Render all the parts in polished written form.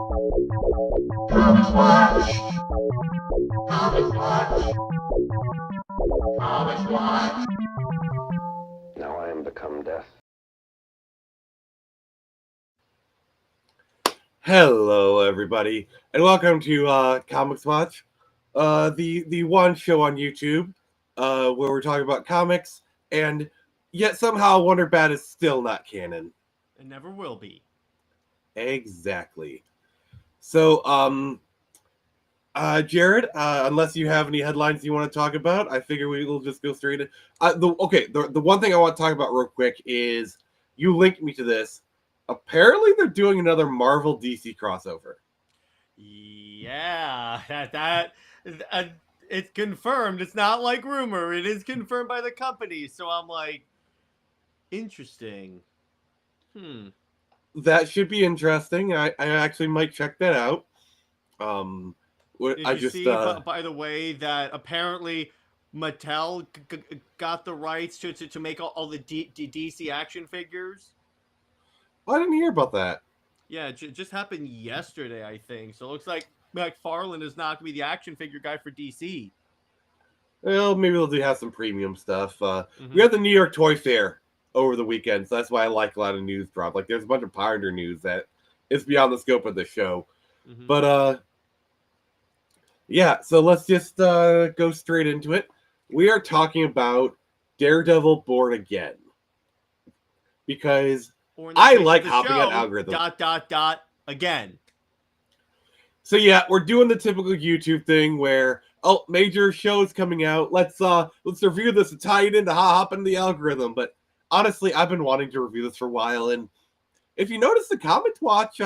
Comics Watch. Comics Watch. Comics Watch. Now I am become death. Hello, everybody, and welcome to Comics Watch, the one show on YouTube where we're talking about comics, and yet somehow Wonder Bat is still not canon. It never will be. Exactly. So, Jared, unless you have any headlines you want to talk about, I figure we will just go straight in. The one thing I want to talk about real quick is you linked me to this. Apparently, they're doing another Marvel DC crossover. Yeah, that it's confirmed. It's not like rumor. It is confirmed by the company. So I'm like, interesting. That should be interesting. I actually might check that out. Did I you just see, by the way, that apparently Mattel got the rights to make all the DC action figures? I didn't hear about that. Yeah, it just happened yesterday, I think. So it looks like McFarlane is not going to be the action figure guy for DC. Well, maybe they'll have some premium stuff. We had the New York Toy Fair over the weekend, so that's why I like a lot of news drop. Like, there's a bunch of Pioneer news that is beyond the scope of the show. But, yeah, so let's just go straight into it. We are talking about Daredevil Born Again. Because I like hopping on algorithms. Again. So yeah, we're doing the typical YouTube thing where major shows coming out. Let's review this and tie it into hop into the algorithm. But honestly, I've been wanting to review this for a while, and if you notice the Comics Watch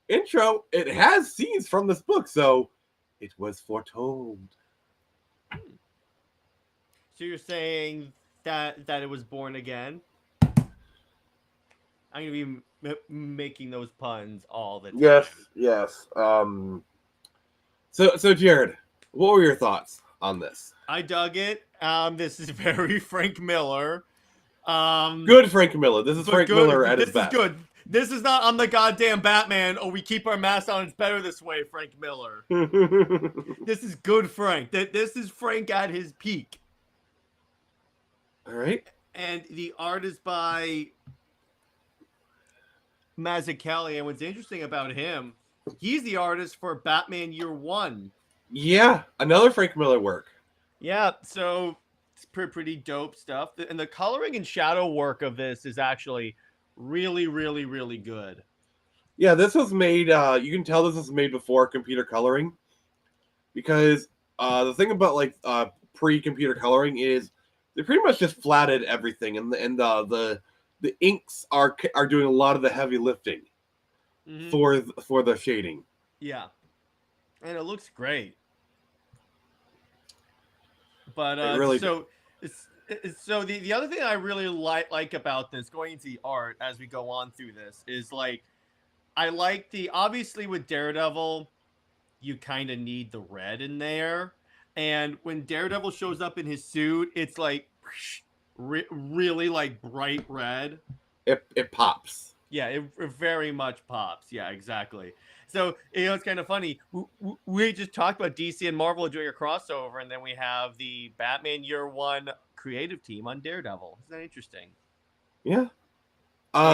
intro, it has scenes from this book, so it was foretold. So you're saying that it was Born Again? I'm going to be making those puns all the time. Yes. So Jared, what were your thoughts on this? I dug it. This is very Frank Miller. Good Frank Miller. This is Frank Miller at his best. This is good. This is not, I'm the goddamn Batman. Oh, we keep our masks on. It's better this way, Frank Miller. This is good Frank. This is Frank at his peak. All right. And the art is by Mazzucchelli, and what's interesting about him, he's the artist for Batman Year One. Yeah, another Frank Miller work. Yeah, so it's pretty dope stuff. And the coloring and shadow work of this is actually really, really, really good. Yeah, this was made, you can tell this was made before computer coloring. Because the thing about pre-computer coloring is they pretty much just flatted everything, and the inks are doing a lot of the heavy lifting for the shading. Yeah, and it looks great. But really so the other thing I really like about this, going into the art as we go on through this, is I like obviously with Daredevil, you kind of need the red in there, and when Daredevil shows up in his suit, it's really bright red. It pops. Yeah, it very much pops. Yeah, exactly. So, it's kind of funny. We just talked about DC and Marvel doing a crossover, and then we have the Batman Year One creative team on Daredevil. Isn't that interesting? Yeah.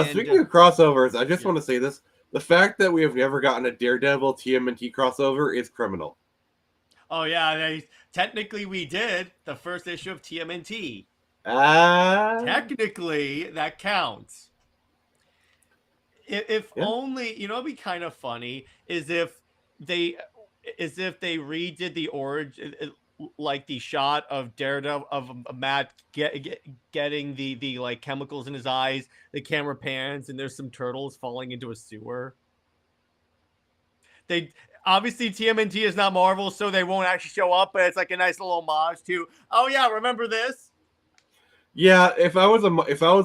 Speaking of crossovers, I just want to say this. The fact that we have never gotten a Daredevil TMNT crossover is criminal. Oh, yeah. Technically, we did the first issue of TMNT. Technically, that counts. If only, it'd be kind of funny is if they redid the origin, like the shot of Daredevil of Matt getting the chemicals in his eyes, the camera pans, and there's some turtles falling into a sewer. They obviously TMNT is not Marvel, so they won't actually show up, but it's like a nice little homage to, oh yeah, remember this? Yeah, if I was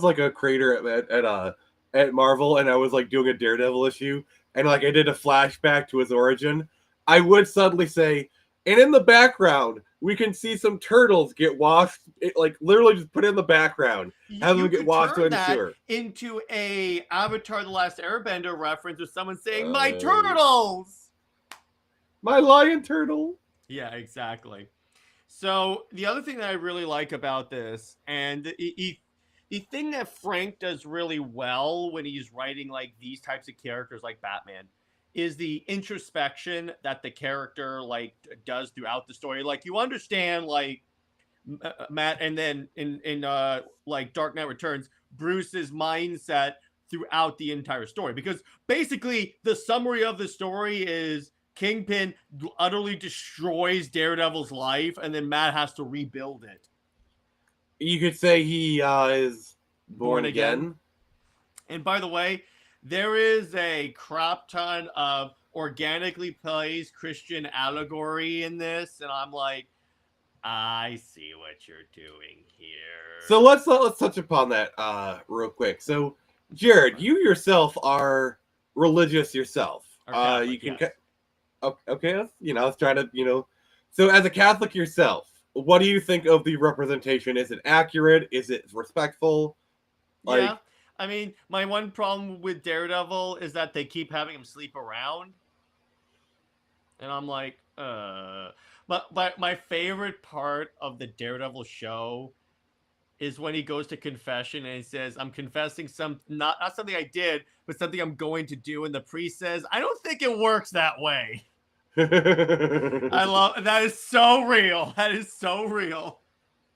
a creator at Marvel and I was doing a Daredevil issue and I did a flashback to his origin, I would suddenly say, and in the background, we can see some turtles get washed, like literally just put it in the background, have them get washed in the sewer. Into a Avatar: The Last Airbender reference with someone saying, "My turtles!" My lion turtle. Yeah, exactly. So the other thing that I really like about this, and the thing that Frank does really well when he's writing like these types of characters like Batman, is the introspection that the character like does throughout the story. Like you understand like Matt, and then in like Dark Knight Returns, Bruce's mindset throughout the entire story, because basically the summary of the story is Kingpin utterly destroys Daredevil's life, and then Matt has to rebuild it. You could say he is born again. And by the way, there is a crap ton of organically placed Christian allegory in this, and I'm like, I see what you're doing here. So let's touch upon that real quick. So, Jared, you yourself are religious yourself. Catholic, you can yes. okay. Let's try to So, as a Catholic yourself, what do you think of the representation? Is it accurate? Is it respectful? Yeah, I mean, my one problem with Daredevil is that they keep having him sleep around, and I'm like, But my favorite part of the Daredevil show is when he goes to confession and he says, "I'm confessing not something I did, but something I'm going to do." And the priest says, "I don't think it works that way." I love that. Is so real. That is so real.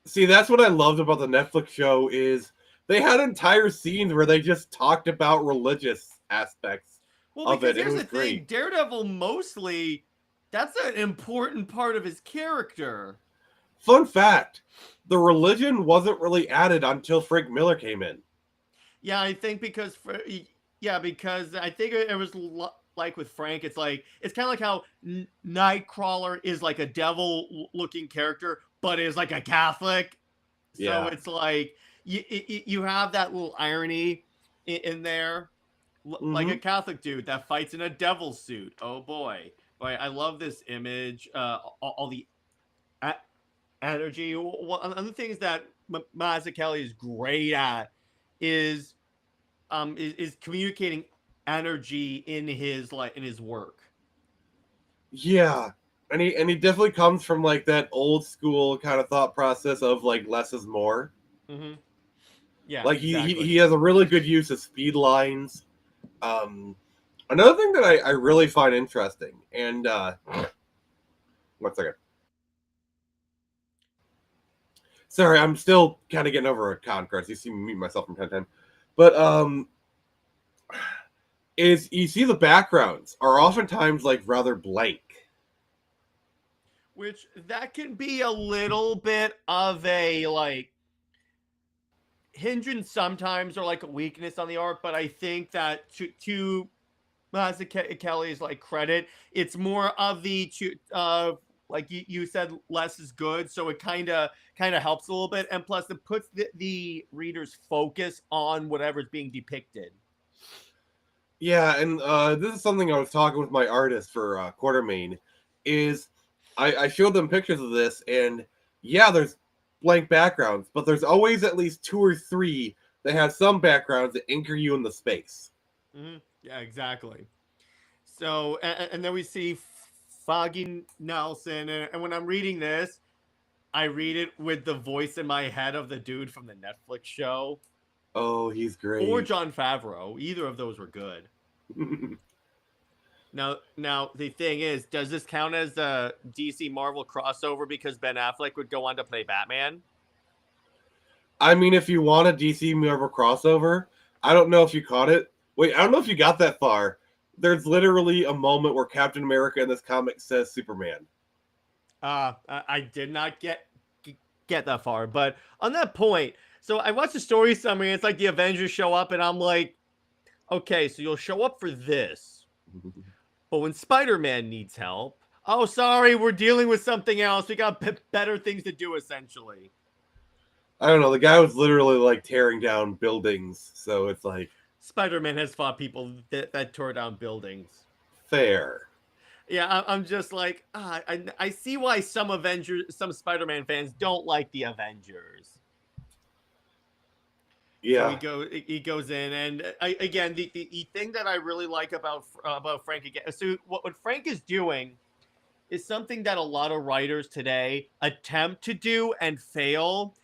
See, that's what I loved about the Netflix show is they had entire scenes where they just talked about religious aspects of it. Here's It was the great. thing: Daredevil mostly, that's an important part of his character. Fun fact, the religion wasn't really added until Frank Miller came in. Yeah, I think because I think it was like with Frank, it's kind of like how Nightcrawler is like a devil-looking character, but is like a Catholic. Yeah. So it's like you have that little irony in there, like a Catholic dude that fights in a devil suit. Oh boy, I love this image. All the energy. One of the things that Mazzucchelli is great at is communicating energy in his work. Yeah. And he definitely comes from like that old school kind of thought process of like less is more. Mm-hmm. Yeah. Like exactly. he has a really good use of speed lines. Another thing that I really find interesting, and 1 second. Sorry, I'm still kind of getting over a con crush. You see me mute myself from time to time. But is you see the backgrounds are oftentimes like rather blank. Which that can be a little bit of a like hindrance sometimes, or like a weakness on the art, but I think that to Mazzucchelli's like credit, it's more of the like you said, less is good, so it kind of helps a little bit, and plus it puts the reader's focus on whatever's being depicted. Yeah, and this is something I was talking with my artist for Quartermain, is I showed them pictures of this, and yeah, there's blank backgrounds, but there's always at least 2 or 3 that have some backgrounds that anchor you in the space. Mm-hmm. Yeah, exactly. So, and then we see Foggy Nelson, and when I'm reading this, I read it with the voice in my head of the dude from the Netflix show. Oh, he's great. Or Jon Favreau. Either of those were good. Now, the thing is, does this count as a DC Marvel crossover because Ben Affleck would go on to play Batman? I mean, if you want a DC Marvel crossover, I don't know if you caught it. Wait, I don't know if you got that far. There's literally a moment where Captain America in this comic says Superman. I did not get that far, but on that point, so I watched the story summary. It's like the Avengers show up, and I'm like, okay, so you'll show up for this, but when Spider-Man needs help, oh, sorry, we're dealing with something else. We got better things to do, essentially. I don't know. The guy was literally like tearing down buildings, so it's like Spider-Man has fought people that tore down buildings. Fair. Yeah, I'm just like, I see why some Spider-Man fans don't like the Avengers. So Yeah. he goes in, and again, the thing that I really like about Frank again. So what Frank is doing is something that a lot of writers today attempt to do and fail,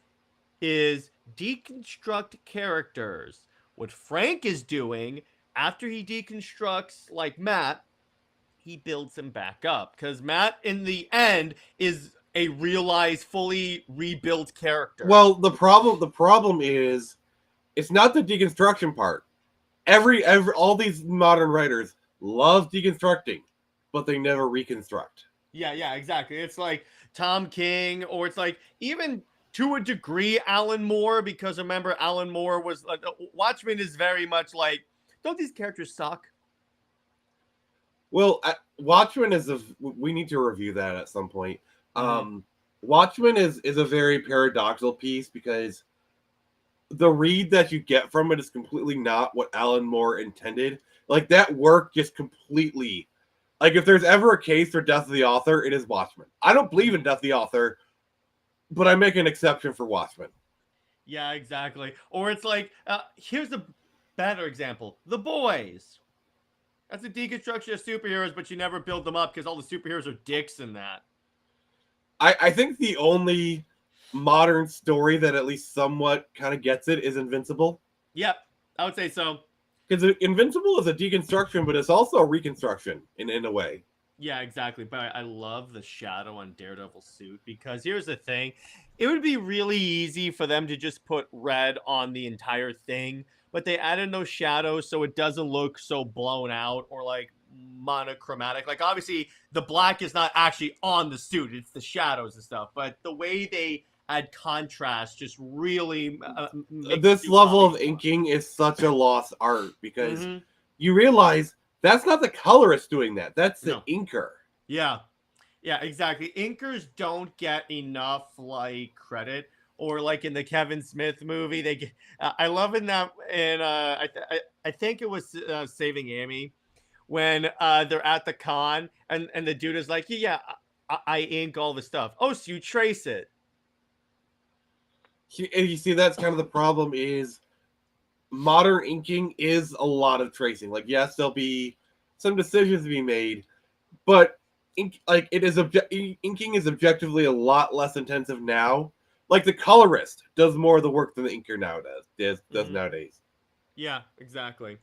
is deconstruct characters. What Frank is doing after he deconstructs like Matt, he builds him back up, because Matt in the end is a realized, fully rebuilt character. Well, the problem is it's not the deconstruction part. Every all these modern writers love deconstructing, but they never reconstruct. Yeah, exactly. It's like Tom King, or it's like even to a degree Alan Moore, because remember Alan Moore was like, Watchmen is very much like, don't these characters suck? Well, Watchmen is we need to review that at some point. Mm-hmm. Watchmen is a very paradoxical piece because the read that you get from it is completely not what Alan Moore intended. Like that work just completely. Like if there's ever a case for death of the author, it is Watchmen. I don't believe in death of the author, but I make an exception for Watchmen. Yeah, exactly. Or it's like, here's a better example: The Boys. That's a deconstruction of superheroes, but you never build them up because all the superheroes are dicks in that. I think the only modern story that at least somewhat kind of gets it is Invincible. Yep, I would say so. Because Invincible is a deconstruction, but it's also a reconstruction in a way. Yeah, exactly. But I love the shadow on Daredevil's suit, because here's the thing. It would be really easy for them to just put red on the entire thing, but they added no shadows so it doesn't look so blown out or like monochromatic. Like obviously the black is not actually on the suit, it's the shadows and stuff, but the way they add contrast just really makes This suit level pop of more. inking is such a lost art because Mhm. you realize that's not the colorist doing that. That's the No. inker. Yeah. Yeah, exactly. Inkers don't get enough like credit, or like in the Kevin Smith movie, they get. I love in that in I think it was Saving Amy, when they're at the con, and the dude is like, yeah, I ink all the stuff. Oh, so you trace it? And you see, that's kind of the problem is modern inking is a lot of tracing. Like, yes, there'll be some decisions to be made, but inking is objectively a lot less intensive now. Like the colorist does more of the work than the inker nowadays does Mm-hmm. nowadays. Yeah, exactly.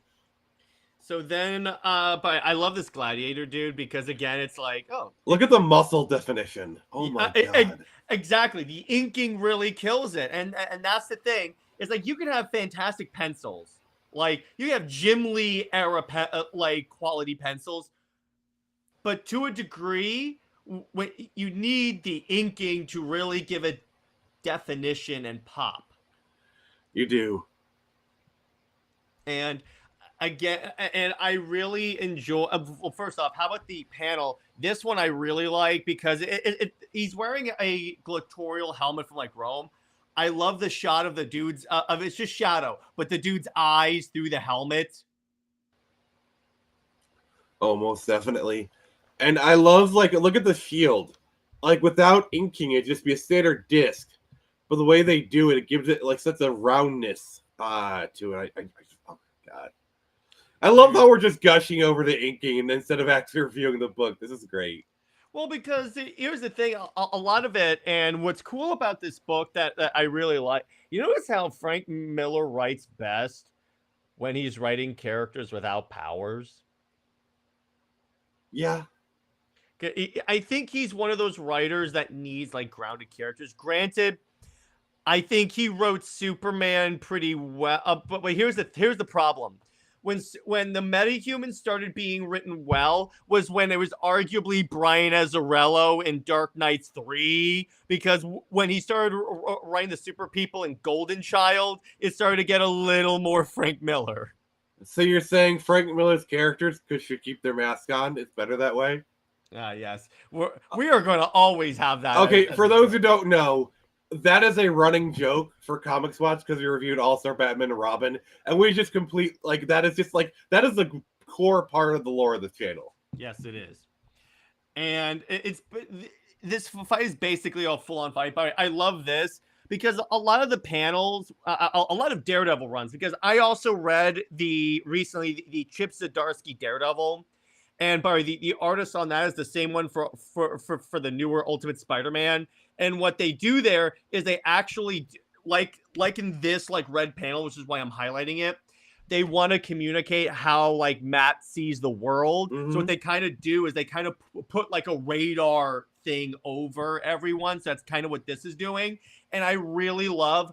So then, but I love this gladiator dude, because again, it's like, oh, Look at the muscle definition. Oh my god. exactly. The inking really kills it, and that's the thing. It's like you can have fantastic pencils, like you have Jim Lee era like quality pencils, but to a degree, when you need the inking to really give it definition and pop. You do. And again, and I really enjoy. Well, first off, how about the panel? This one I really like, because he's wearing a gladiatorial helmet from like Rome. I love the shot of the dude's of it's just shadow, but the dude's eyes through the helmet. Oh, most definitely. And I love, like, look at the shield. Like, without inking, it'd just be a standard disc. But the way they do it, it gives it, like, such a roundness to it. Oh, my God. I love how we're just gushing over the inking and instead of actually reviewing the book. This is great. Well, because here's the thing, a lot of it, and what's cool about this book that I really like, you notice how Frank Miller writes best when he's writing characters without powers? Yeah. I think he's one of those writers that needs like grounded characters. Granted, I think he wrote Superman pretty well, but here's the problem. When the metahumans started being written well was when it was arguably Brian Azzarello in Dark Knight 3, because when he started writing the super people in Golden Child, it started to get a little more Frank Miller. So you're saying Frank Miller's characters should keep their mask on? It's better that way? Yes. We are going to always have that. Okay, as for those who don't know, that is a running joke for Comics Watch because we reviewed All-Star Batman and Robin, and we just that is the core part of the lore of the channel. Yes, it is. And this fight is basically a full-on fight. But I love this because a lot of the panels, a lot of Daredevil runs, because I also read recently the Chip Zdarsky Daredevil. And Barry, the artist on that is the same one for the newer Ultimate Spider-Man. And what they do there is they actually, like in this like red panel, which is why I'm highlighting it, they want to communicate how like Matt sees the world. Mhm. So what they kind of do is they kind of put like a radar thing over everyone. So that's kind of what this is doing. And I really love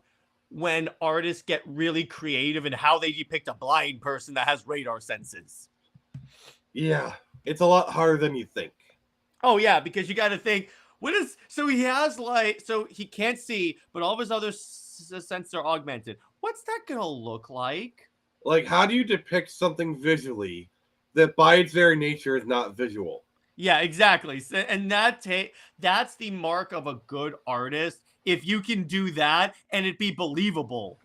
when artists get really creative in how they depict a blind person that has radar senses. Yeah, it's a lot harder than you think. Oh yeah, because you got to think, so he has like, so he can't see, but all of his other senses are augmented. What's that gonna look like? Like, how do you depict something visually that by its very nature is not visual? Yeah, exactly. And that's the mark of a good artist. If you can do that and it be believable.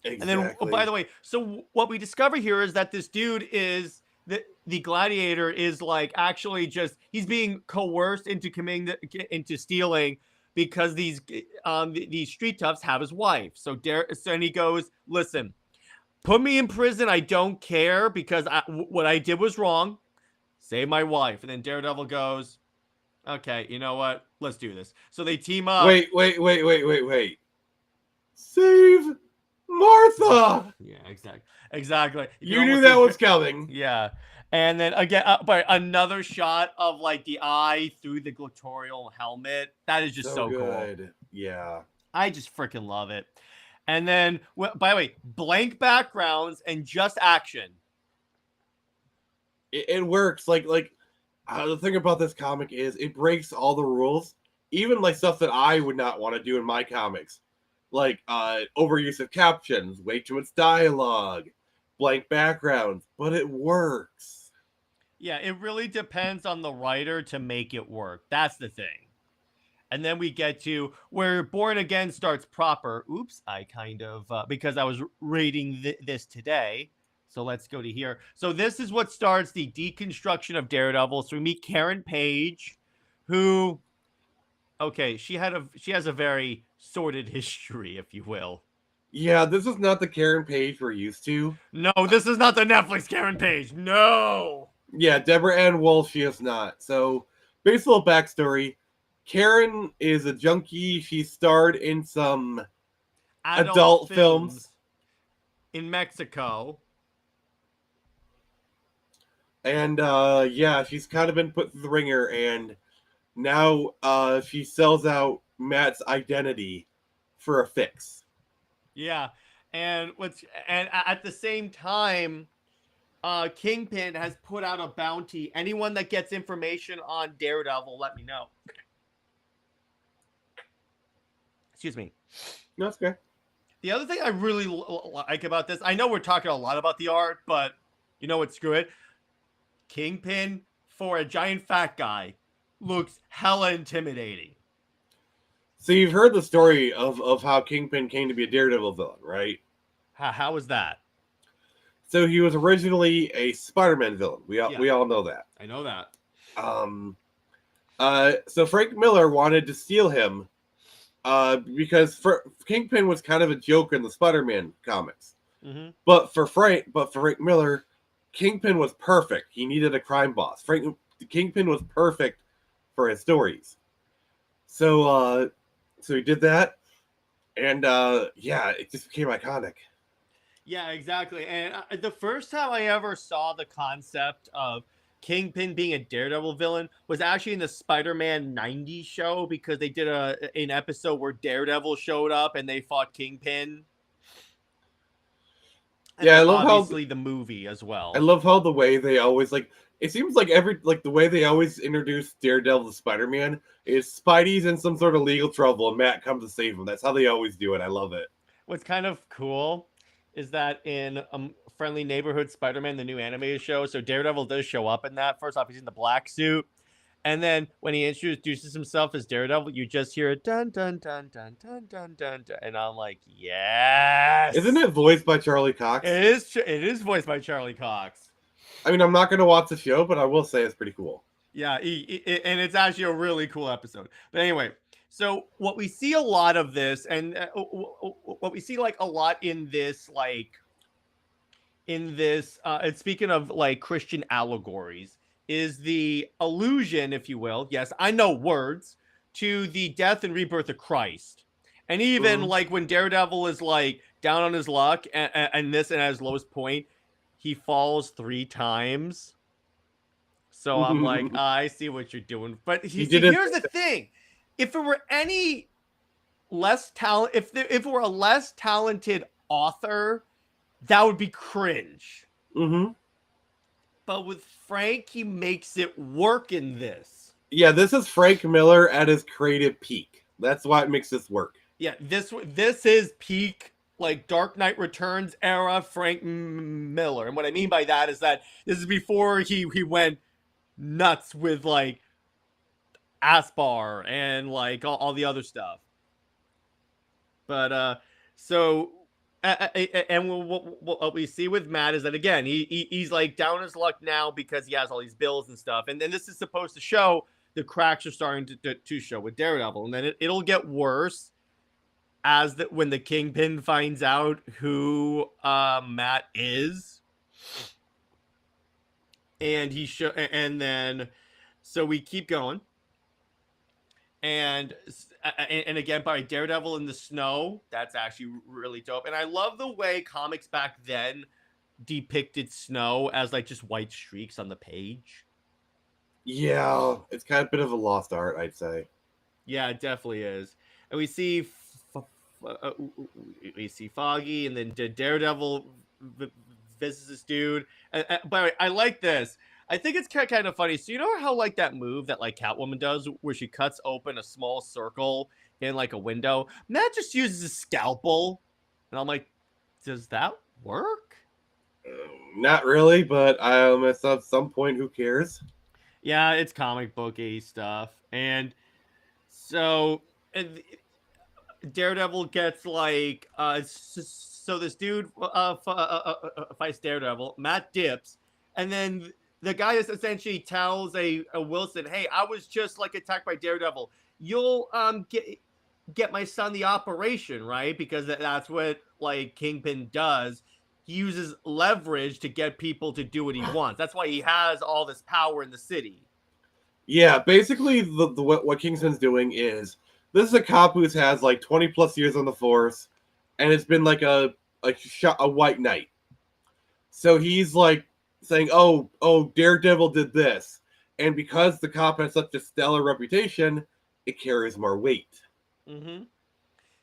Exactly. And then, oh, by the way, so what we discover here is that this dude is the gladiator is like actually just, he's being coerced into into stealing because these street toughs have his wife. So and he goes, listen, put me in prison. I don't care because what I did was wrong. Save my wife. And then Daredevil goes, okay, you know what? Let's do this. So they team up. Wait. Save Martha! Yeah, exactly. You knew that was coming. Yeah. And then again, but another shot of like the eye through the gladiatorial helmet. That is just so good. Cool. Yeah. I just freaking love it. And then, by the way, blank backgrounds and just action. It works. Like the thing about this comic is it breaks all the rules, even like stuff that I would not want to do in my comics, like overuse of captions, way too much dialogue, blank backgrounds, but it works. Yeah, it really depends on the writer to make it work. That's the thing. And then we get to where Born Again starts proper. Oops, I kind of, because I was reading this today. So let's go to here. So this is what starts the deconstruction of Daredevil. So we meet Karen Page, who, okay, she has a very sordid history, if you will. Yeah, this is not the Karen Page we're used to. No, this is not the Netflix Karen Page. No. Yeah, Deborah Ann Woll, she is not. So, basic little backstory. Karen is a junkie. She starred in some adult films in Mexico. And yeah, she's kind of been put through the ringer, and now she sells out Matt's identity for a fix. Yeah, and at the same time, Kingpin has put out a bounty. Anyone that gets information on Daredevil, let me know. Excuse me. That's okay. The other thing I really like about this, I know we're talking a lot about the art, but you know what? Screw it. Kingpin, for a giant fat guy, looks hella intimidating. So you've heard the story of how Kingpin came to be a Daredevil villain, right? How was that? So he was originally a Spider-Man villain. We all know that. I know that. So Frank Miller wanted to steal him because Kingpin was kind of a joke in the Spider-Man comics. Mm-hmm. But for Frank Miller, Kingpin was perfect. He needed a crime boss. Kingpin was perfect for his stories. So he did that, and yeah, it just became iconic. Yeah, exactly. And the first time I ever saw the concept of Kingpin being a Daredevil villain was actually in the Spider-Man 90 show, because they did an episode where Daredevil showed up and they fought Kingpin. And yeah, I love obviously the movie as well. I love how the way they always it seems like the way they always introduce Daredevil to Spider-Man is Spidey's in some sort of legal trouble and Matt comes to save him. That's how they always do it. I love it. What's kind of cool is that in Friendly Neighborhood Spider-Man, the new animated show, so Daredevil does show up in that. First off, he's in the black suit. And then when he introduces himself as Daredevil, you just hear a dun dun dun dun dun dun dun dun, and I'm like, yes. Isn't it voiced by Charlie Cox? It is voiced by Charlie Cox. I mean, I'm not going to watch the show, but I will say it's pretty cool. Yeah, and it's actually a really cool episode. But anyway, so what we see a lot of this, and what we see like a lot in this, and speaking of like Christian allegories, is the allusion, if you will, yes, I know words, to the death and rebirth of Christ. And even like when Daredevil is like down on his luck and this and at his lowest point, he falls 3 times. So I'm like, I see what you're doing. But here's the thing. If it were any less talent, if it were a less talented author, that would be cringe. But with Frank, he makes it work in this. Yeah, this is Frank Miller at his creative peak. That's why it makes this work. Yeah, this is peak, like Dark Knight Returns era Frank Miller. And what I mean by that is that this is before he went nuts with like Aspar and like all the other stuff. But so and what we see with Matt is that again he's like down his luck now because he has all these bills and stuff, and then this is supposed to show the cracks are starting to show with Daredevil, and then it'll get worse as when the Kingpin finds out who Matt is, and then so we keep going. And again, by Daredevil in the snow, that's actually really dope. And I love the way comics back then depicted snow as like just white streaks on the page. Yeah, it's kind of a bit of a lost art, I'd say. Yeah, it definitely is. And we see Foggy, and then Daredevil visits this dude. By the way, I like this. I think it's kind of funny. So you know how like that move that like Catwoman does where she cuts open a small circle in like a window? Matt just uses a scalpel. And I'm like, does that work? Not really, but at some point, who cares? Yeah, it's comic booky stuff. And so Daredevil gets like, so this dude fights Daredevil. Matt dips. And then the guy essentially tells a Wilson, hey, I was just like attacked by Daredevil. You'll get my son the operation, right? Because that's what like Kingpin does. He uses leverage to get people to do what he wants. That's why he has all this power in the city. Yeah, basically what Kingpin's doing is this is a cop who has like 20 plus years on the force, and it's been like a white knight. So he's like saying, oh, Daredevil did this. And because the cop has such a stellar reputation, it carries more weight.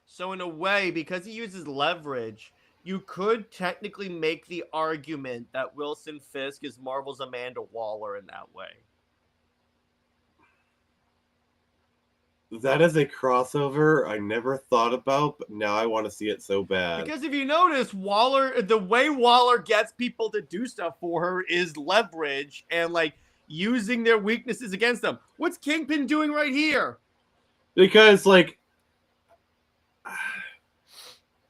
So in a way, because he uses leverage, you could technically make the argument that Wilson Fisk is Marvel's Amanda Waller in that way. That is a crossover I never thought about, but now I want to see it so bad. Because if you notice, the way Waller gets people to do stuff for her is leverage and like using their weaknesses against them. What's Kingpin doing right here? Because like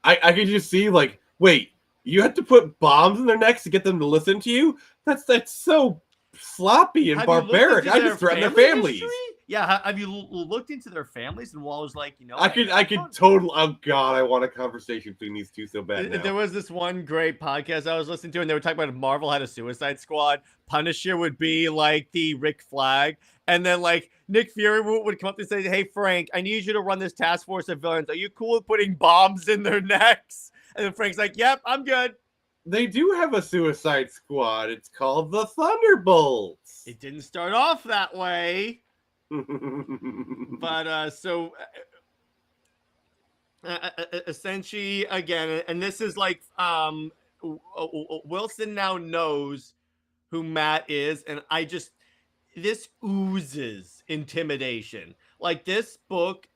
I could just see like, wait, you have to put bombs in their necks to get them to listen to you? That's so sloppy and barbaric. I just threaten their families. History? Yeah, have you looked into their families? And Waller's like, you know, I could totally. Oh God, I want a conversation between these two so bad. Now. There was this one great podcast I was listening to, and they were talking about if Marvel had a Suicide Squad, Punisher would be like the Rick Flag, and then like Nick Fury would come up and say, "Hey Frank, I need you to run this task force of villains. Are you cool with putting bombs in their necks?" And then Frank's like, "Yep, I'm good." They do have a Suicide Squad. It's called the Thunderbolts. It didn't start off that way. But essentially again, and this is like Wilson now knows who Matt is, and this oozes intimidation. Like this book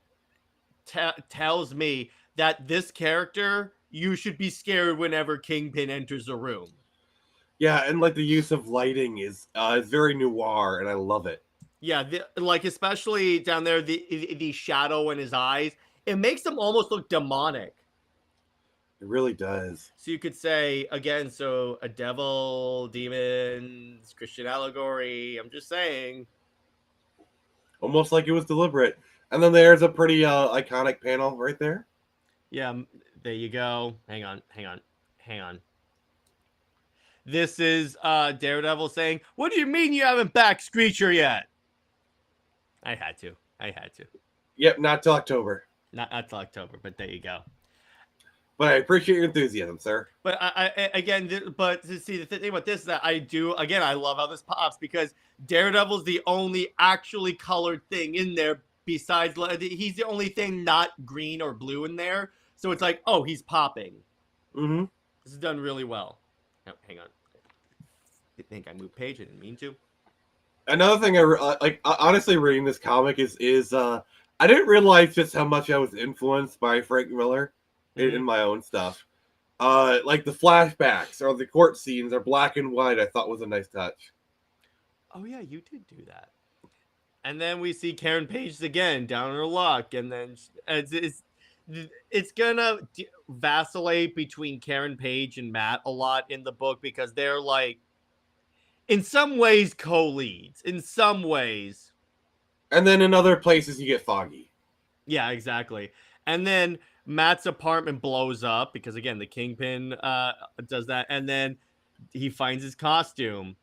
tells me that this character, you should be scared whenever Kingpin enters a room. Yeah, and like the use of lighting is very noir, and I love it. Yeah, like especially down there, the shadow in his eyes, it makes him almost look demonic. It really does. So you could say again, so a devil, demons, Christian allegory. I'm just saying. Almost like it was deliberate. And then there's a pretty iconic panel right there. Yeah, there you go. Hang on. This is Daredevil saying, "What do you mean you haven't backed Screecher yet?" I had to. Yep, not till October. Not till October, but there you go. But I appreciate your enthusiasm, sir. But I again, but to see the thing about this is that I love how this pops because Daredevil's the only actually colored thing in there besides he's the only thing not green or blue in there. So it's like, oh, he's popping. Mm-hmm. This is done really well. Oh, hang on. I think I moved page. I didn't mean to. Another thing honestly reading this comic is I didn't realize just how much I was influenced by Frank Miller in my own stuff. Like the flashbacks or the court scenes are black and white. I thought was a nice touch. Oh yeah, you did do that. And then we see Karen Page again down on her luck, and then it's gonna vacillate between Karen Page and Matt a lot in the book because they're like, in some ways, co-leads. In some ways, and then in other places you get Foggy. Yeah, exactly. And then Matt's apartment blows up because again the Kingpin does that, and then he finds his costume,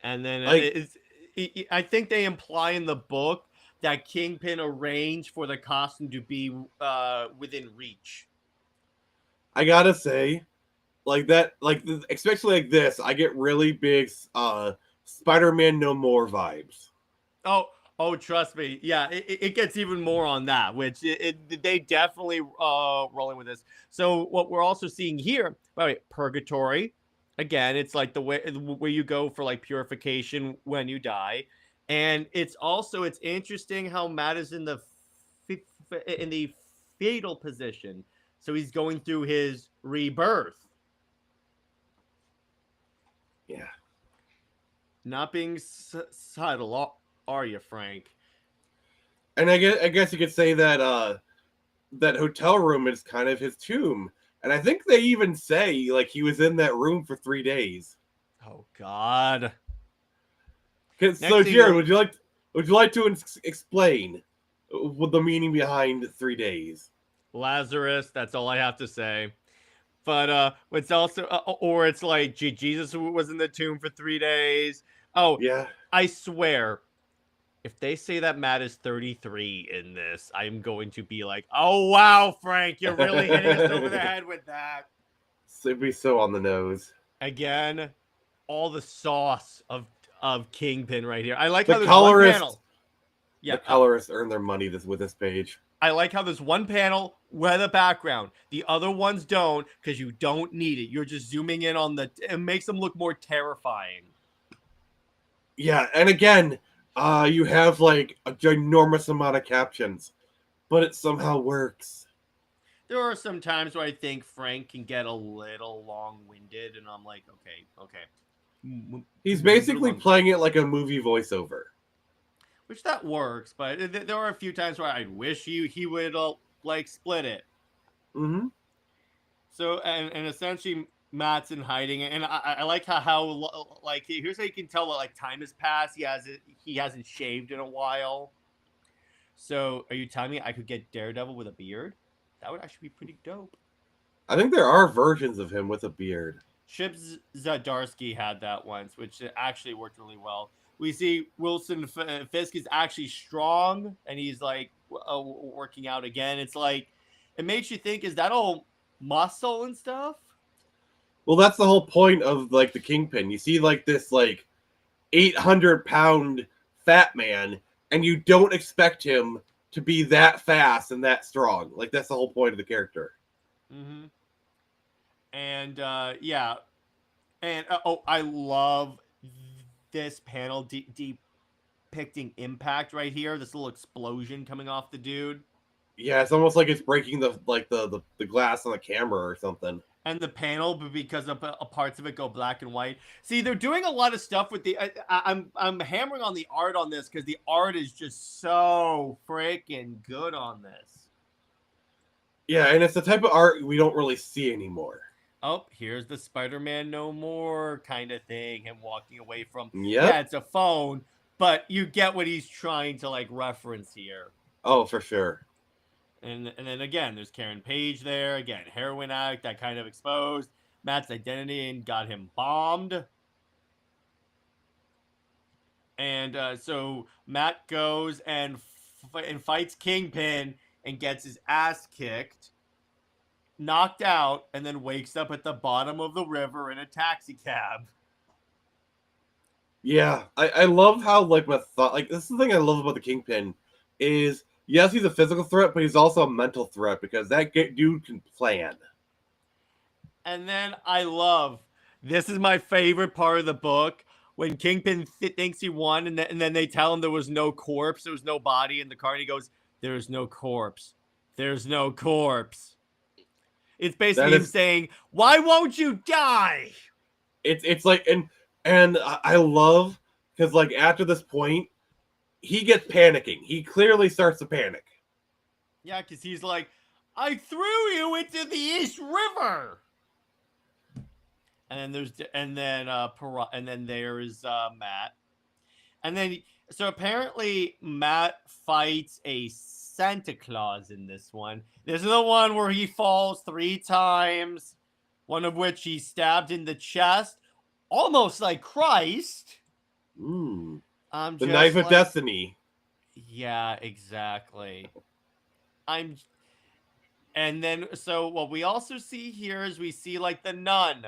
and then I think they imply in the book that Kingpin arranged for the costume to be within reach. I gotta say, like that, like especially like this, I get really big Spider-Man No More vibes. Oh, trust me. Yeah, it gets even more on that, which they definitely rolling with this. So what we're also seeing here, by the way, Purgatory. Again, it's like the way where you go for like purification when you die, and it's interesting how Matt is in the fatal position, so he's going through his rebirth. Yeah, not being subtle, are you, Frank? And I guess you could say that that hotel room is kind of his tomb. And I think they even say like he was in that room for 3 days. Oh God. So Jared, would you like to explain what the meaning behind 3 days? Lazarus, that's all I have to say. But it's also or it's like Jesus was in the tomb for 3 days. Oh, yeah. I swear, if they say that Matt is 33 in this, I'm going to be like, oh, wow, Frank, you're really hitting us over the head with that. It'd be so on the nose. Again, all the sauce of Kingpin right here. I like the how there's colorist, one panel. Yeah, the colorists earn their money with this page. I like how there's one panel with a background. The other ones don't because you don't need it. You're just zooming in on it makes them look more terrifying. Yeah, and again, you have like a ginormous amount of captions, but it somehow works. There are some times where I think Frank can get a little long-winded, and I'm like, okay. He's basically playing it like a movie voiceover. Which that works, but there are a few times where I wish he would like split it. Mm-hmm. So and essentially Matt's in hiding, and I like how like here's how you can tell that like time has passed. He hasn't shaved in a while. So are you telling me I could get Daredevil with a beard? That would actually be pretty dope. I think there are versions of him with a beard. Chip Zdarsky had that once, which actually worked really well. We see Wilson Fisk is actually strong, and he's like working out again. It's like it makes you think: is that all muscle and stuff? Well, that's the whole point of like the Kingpin. You see like this like 800-pound fat man, and you don't expect him to be that fast and that strong. Like that's the whole point of the character. Mm-hmm. And yeah, and I love this panel depicting Impact right here. This little explosion coming off the dude. Yeah, it's almost like it's breaking the glass on the camera or something. And the panel, because of parts of it go black and white. See, they're doing a lot of stuff with the. I'm hammering on the art on this because the art is just so freaking good on this. Yeah, and it's the type of art we don't really see anymore. Oh, here's the Spider-Man no more kind of thing. Him walking away from. Yep. Yeah, it's a phone, but you get what he's trying to like reference here. Oh, for sure. And then again, there's Karen Page there. Again, heroin addict that kind of exposed Matt's identity and got him bombed. And so Matt goes and fights Kingpin and gets his ass kicked, knocked out, and then wakes up at the bottom of the river in a taxi cab. Yeah, I love how like this is the thing I love about the Kingpin is yes, he's a physical threat, but he's also a mental threat because that dude can plan. And then I love, this is my favorite part of the book, when Kingpin thinks he won, and then they tell him there was no corpse, there was no body in the car, and he goes, "There's no corpse. There's no corpse." It's basically him saying, "Why won't you die?" It's like, and I love, because like after this point, he gets panicking. He clearly starts to panic. Yeah, because he's like, "I threw you into the East River." And then there's Matt. And then so apparently Matt fights a Santa Claus in this one. This is the one where he falls 3 times, one of which he's stabbed in the chest, almost like Christ. The I'm Knife of Destiny. Yeah, exactly. And then so what we also see here is we see like the nun.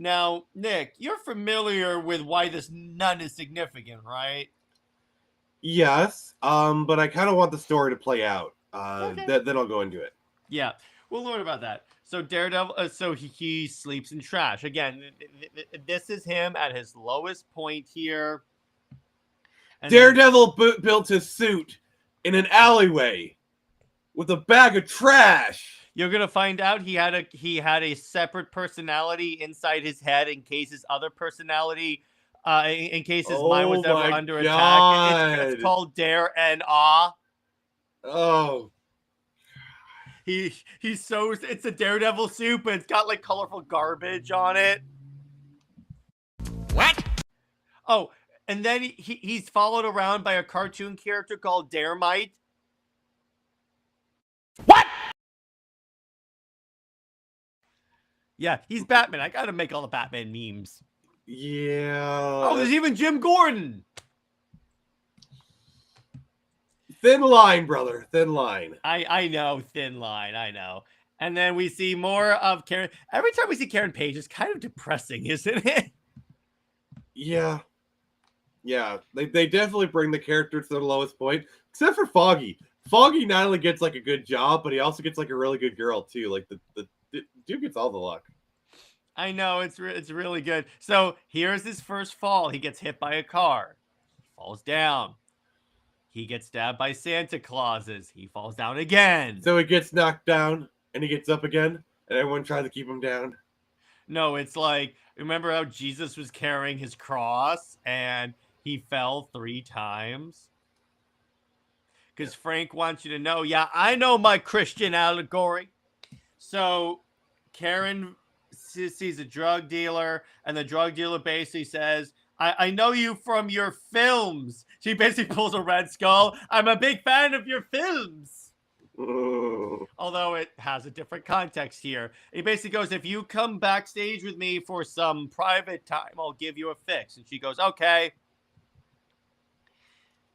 Now, Nick, you're familiar with why this nun is significant, right? Yes, but I kind of want the story to play out. Okay. Then I'll go into it. Yeah, we'll learn about that. So Daredevil, so he sleeps in trash. Again, this is him at his lowest point here. And Daredevil built his suit in an alleyway with a bag of trash. You're gonna find out he had a separate personality inside his head in case his other personality, in case his mind was ever under attack. It's called Dare and Awe. Oh. It's a Daredevil suit, but it's got like colorful garbage on it. What? Oh, and then he's followed around by a cartoon character called Daremite. What? Yeah, he's Batman. I gotta make all the Batman memes. Yeah. Oh, there's even Jim Gordon. Thin line, brother. Thin line. I know, thin line. I know. And then we see more of Karen. Every time we see Karen Page, it's kind of depressing, isn't it? Yeah. Yeah. They definitely bring the character to their lowest point, except for Foggy. Foggy not only gets like a good job, but he also gets like a really good girl too. Like the dude gets all the luck. I know, it's really good. So here's his first fall. He gets hit by a car. He falls down. He gets stabbed by Santa Clauses. He falls down again. So he gets knocked down and he gets up again, and everyone tries to keep him down. No, it's like, remember how Jesus was carrying his cross and he fell 3 times? Because Frank wants you to know, yeah, I know my Christian allegory. So Karen sees a drug dealer, and the drug dealer basically says, I know you from your films. She basically pulls a Red Skull. I'm a big fan of your films. Ooh. Although it has a different context here. He basically goes, if you come backstage with me for some private time, I'll give you a fix. And she goes, okay.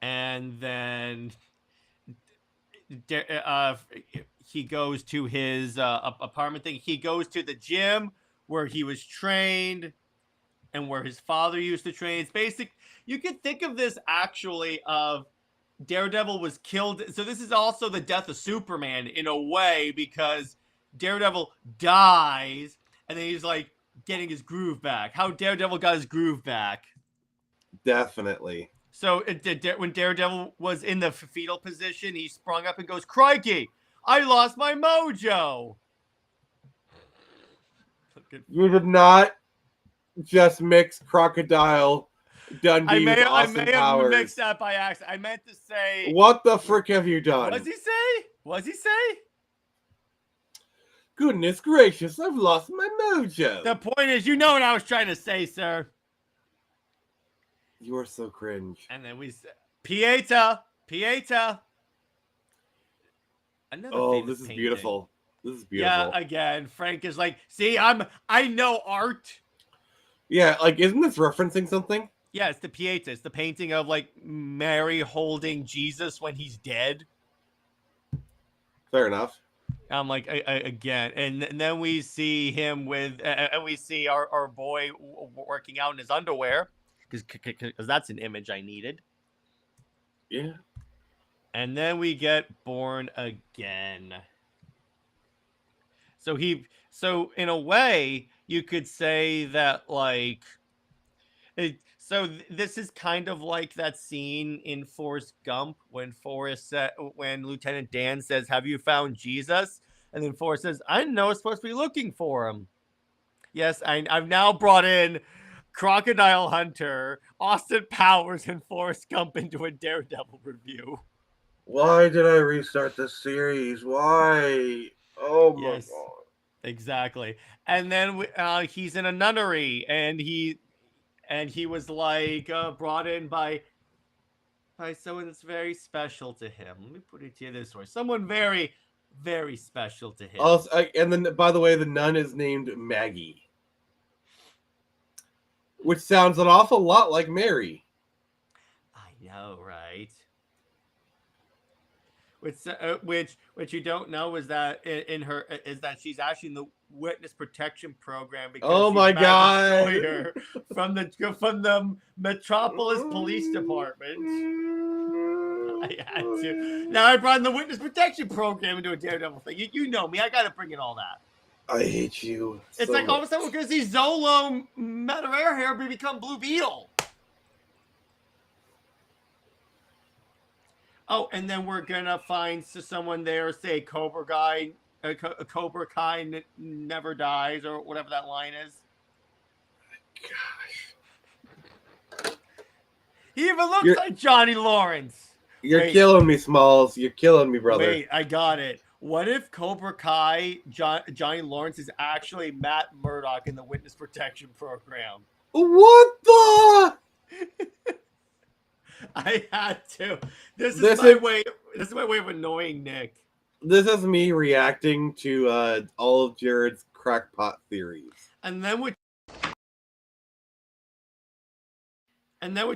And then he goes to his apartment thing. He goes to the gym where he was trained and where his father used to train. It's basic. You could think of this actually of Daredevil was killed. So this is also the death of Superman in a way, because Daredevil dies and then he's like getting his groove back. How Daredevil got his groove back. Definitely. So when Daredevil was in the fetal position, he sprung up and goes, "Crikey, I lost my mojo." You did not just mix Crocodile Dundee with Austin Powers. I may have mixed that by accident. I meant to say... What the frick have you done? What does he say? Goodness gracious, I've lost my mojo. The point is, you know what I was trying to say, sir. You are so cringe. And then we said, Pieta. Another Oh, famous this is painting. beautiful. This is beautiful. Yeah, again, Frank is like, see, I know art. Yeah, like, isn't this referencing something? Yeah, it's the Pieta. It's the painting of like Mary holding Jesus when he's dead. Fair enough. I'm like, again, and then we see him with, and we see our boy working out in his underwear, because that's an image I needed. Yeah. And then we get Born Again. So in a way, you could say that like, this is kind of like that scene in Forrest Gump when when Lieutenant Dan says, "Have you found Jesus?" And then Forrest says, "I didn't know I was supposed to be looking for him." Yes, I've now brought in Crocodile Hunter, Austin Powers, and Forrest Gump into a Daredevil review. Why did I restart this series? Why? Oh my Yes. god. Exactly. And then he's in a nunnery, and he was like brought in by someone that's very special to him. Let me put it to you this way: someone very, very special to him. Also, and then, by the way, the nun is named Maggie, which sounds an awful lot like Mary. I know, right? Which you don't know is that is that she's actually in the witness protection program because Oh she's my Maggie god! Sawyer from the Metropolis Police Department. I had to. Now I brought in the witness protection program into a Daredevil thing. You know me. I got to bring in all that. I hate you. It's like all of a sudden we're going to see Zolo Matador hair become Blue Beetle. Oh, and then we're going to find someone there, say Cobra Kai never dies, or whatever that line is. Gosh. He even looks like Johnny Lawrence. You're killing me, Smalls. You're killing me, brother. Wait, I got it. What if Cobra Kai Johnny Lawrence is actually Matt Murdock in the witness protection program? What the? I had to. This is my way of annoying Nick. This is me reacting to all of Jared's crackpot theories. And then what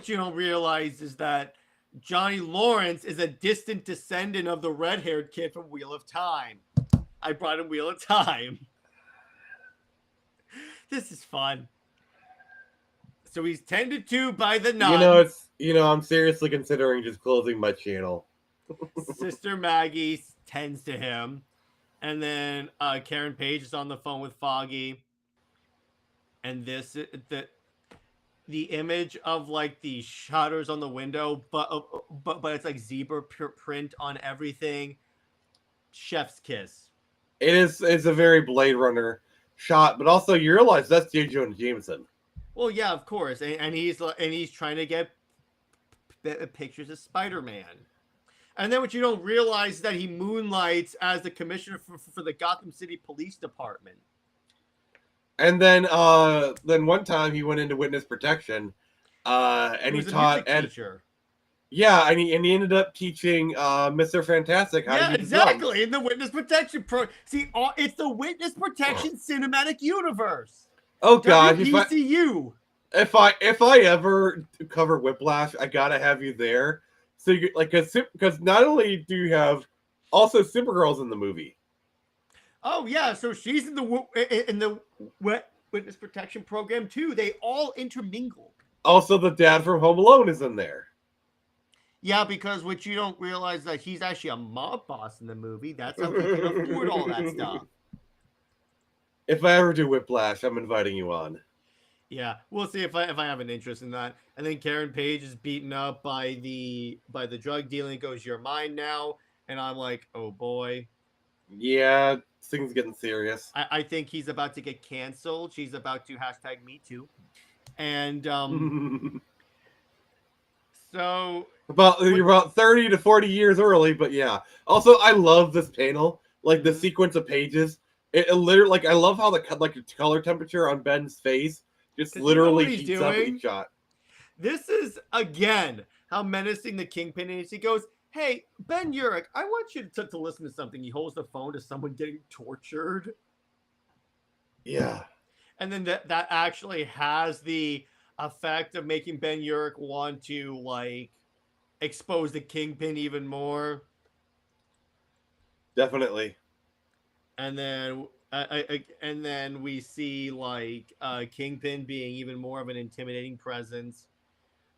you don't realize is that Johnny Lawrence is a distant descendant of the red-haired kid from Wheel of Time. I brought him Wheel of Time. This is fun. So he's tended to by the nun. I'm seriously considering just closing my channel. Sister Maggie tends to him. And then Karen Page is on the phone with Foggy. And the image of like the shutters on the window, but it's like zebra print on everything. Chef's kiss. It's a very Blade Runner shot, but also you realize that's J. Jonah Jameson. Well, yeah, of course, and he's trying to get pictures of Spider-Man. And then what you don't realize is that he moonlights as the commissioner for the Gotham City Police Department. And then one time he went into witness protection, and he taught Ed. Teacher. Yeah, and he ended up teaching Mr. Fantastic how to use exactly in the witness protection See, it's the witness protection cinematic universe. Oh god, WPCU. If I ever cover Whiplash, I gotta have you there. So you like because not only do you have also Supergirl's in the movie. Oh yeah, so she's in the witness protection program too. They all intermingle. Also, the dad from Home Alone is in there. Yeah, because what you don't realize that he's actually a mob boss in the movie. That's how he can afford all that stuff. If I ever do Whiplash, I'm inviting you on. Yeah, we'll see if I have an interest in that. And then Karen Page is beaten up by the drug dealing. Goes, "You're mine now," and I'm like, oh boy. Yeah, things getting serious. I think he's about to get canceled. She's about to #MeToo. And so you're about 30 to 40 years early, but yeah. Also, I love this panel. Like the sequence of pages. It literally, like, I love how the color temperature on Ben's face just literally heats up each shot. This is, again, how menacing the Kingpin is. He goes, hey, Ben Urich, I want you to listen to something. He holds the phone to someone getting tortured. Yeah. And then that actually has the effect of making Ben Urich want to, like, expose the Kingpin even more. Definitely. And then and then we see, like, Kingpin being even more of an intimidating presence.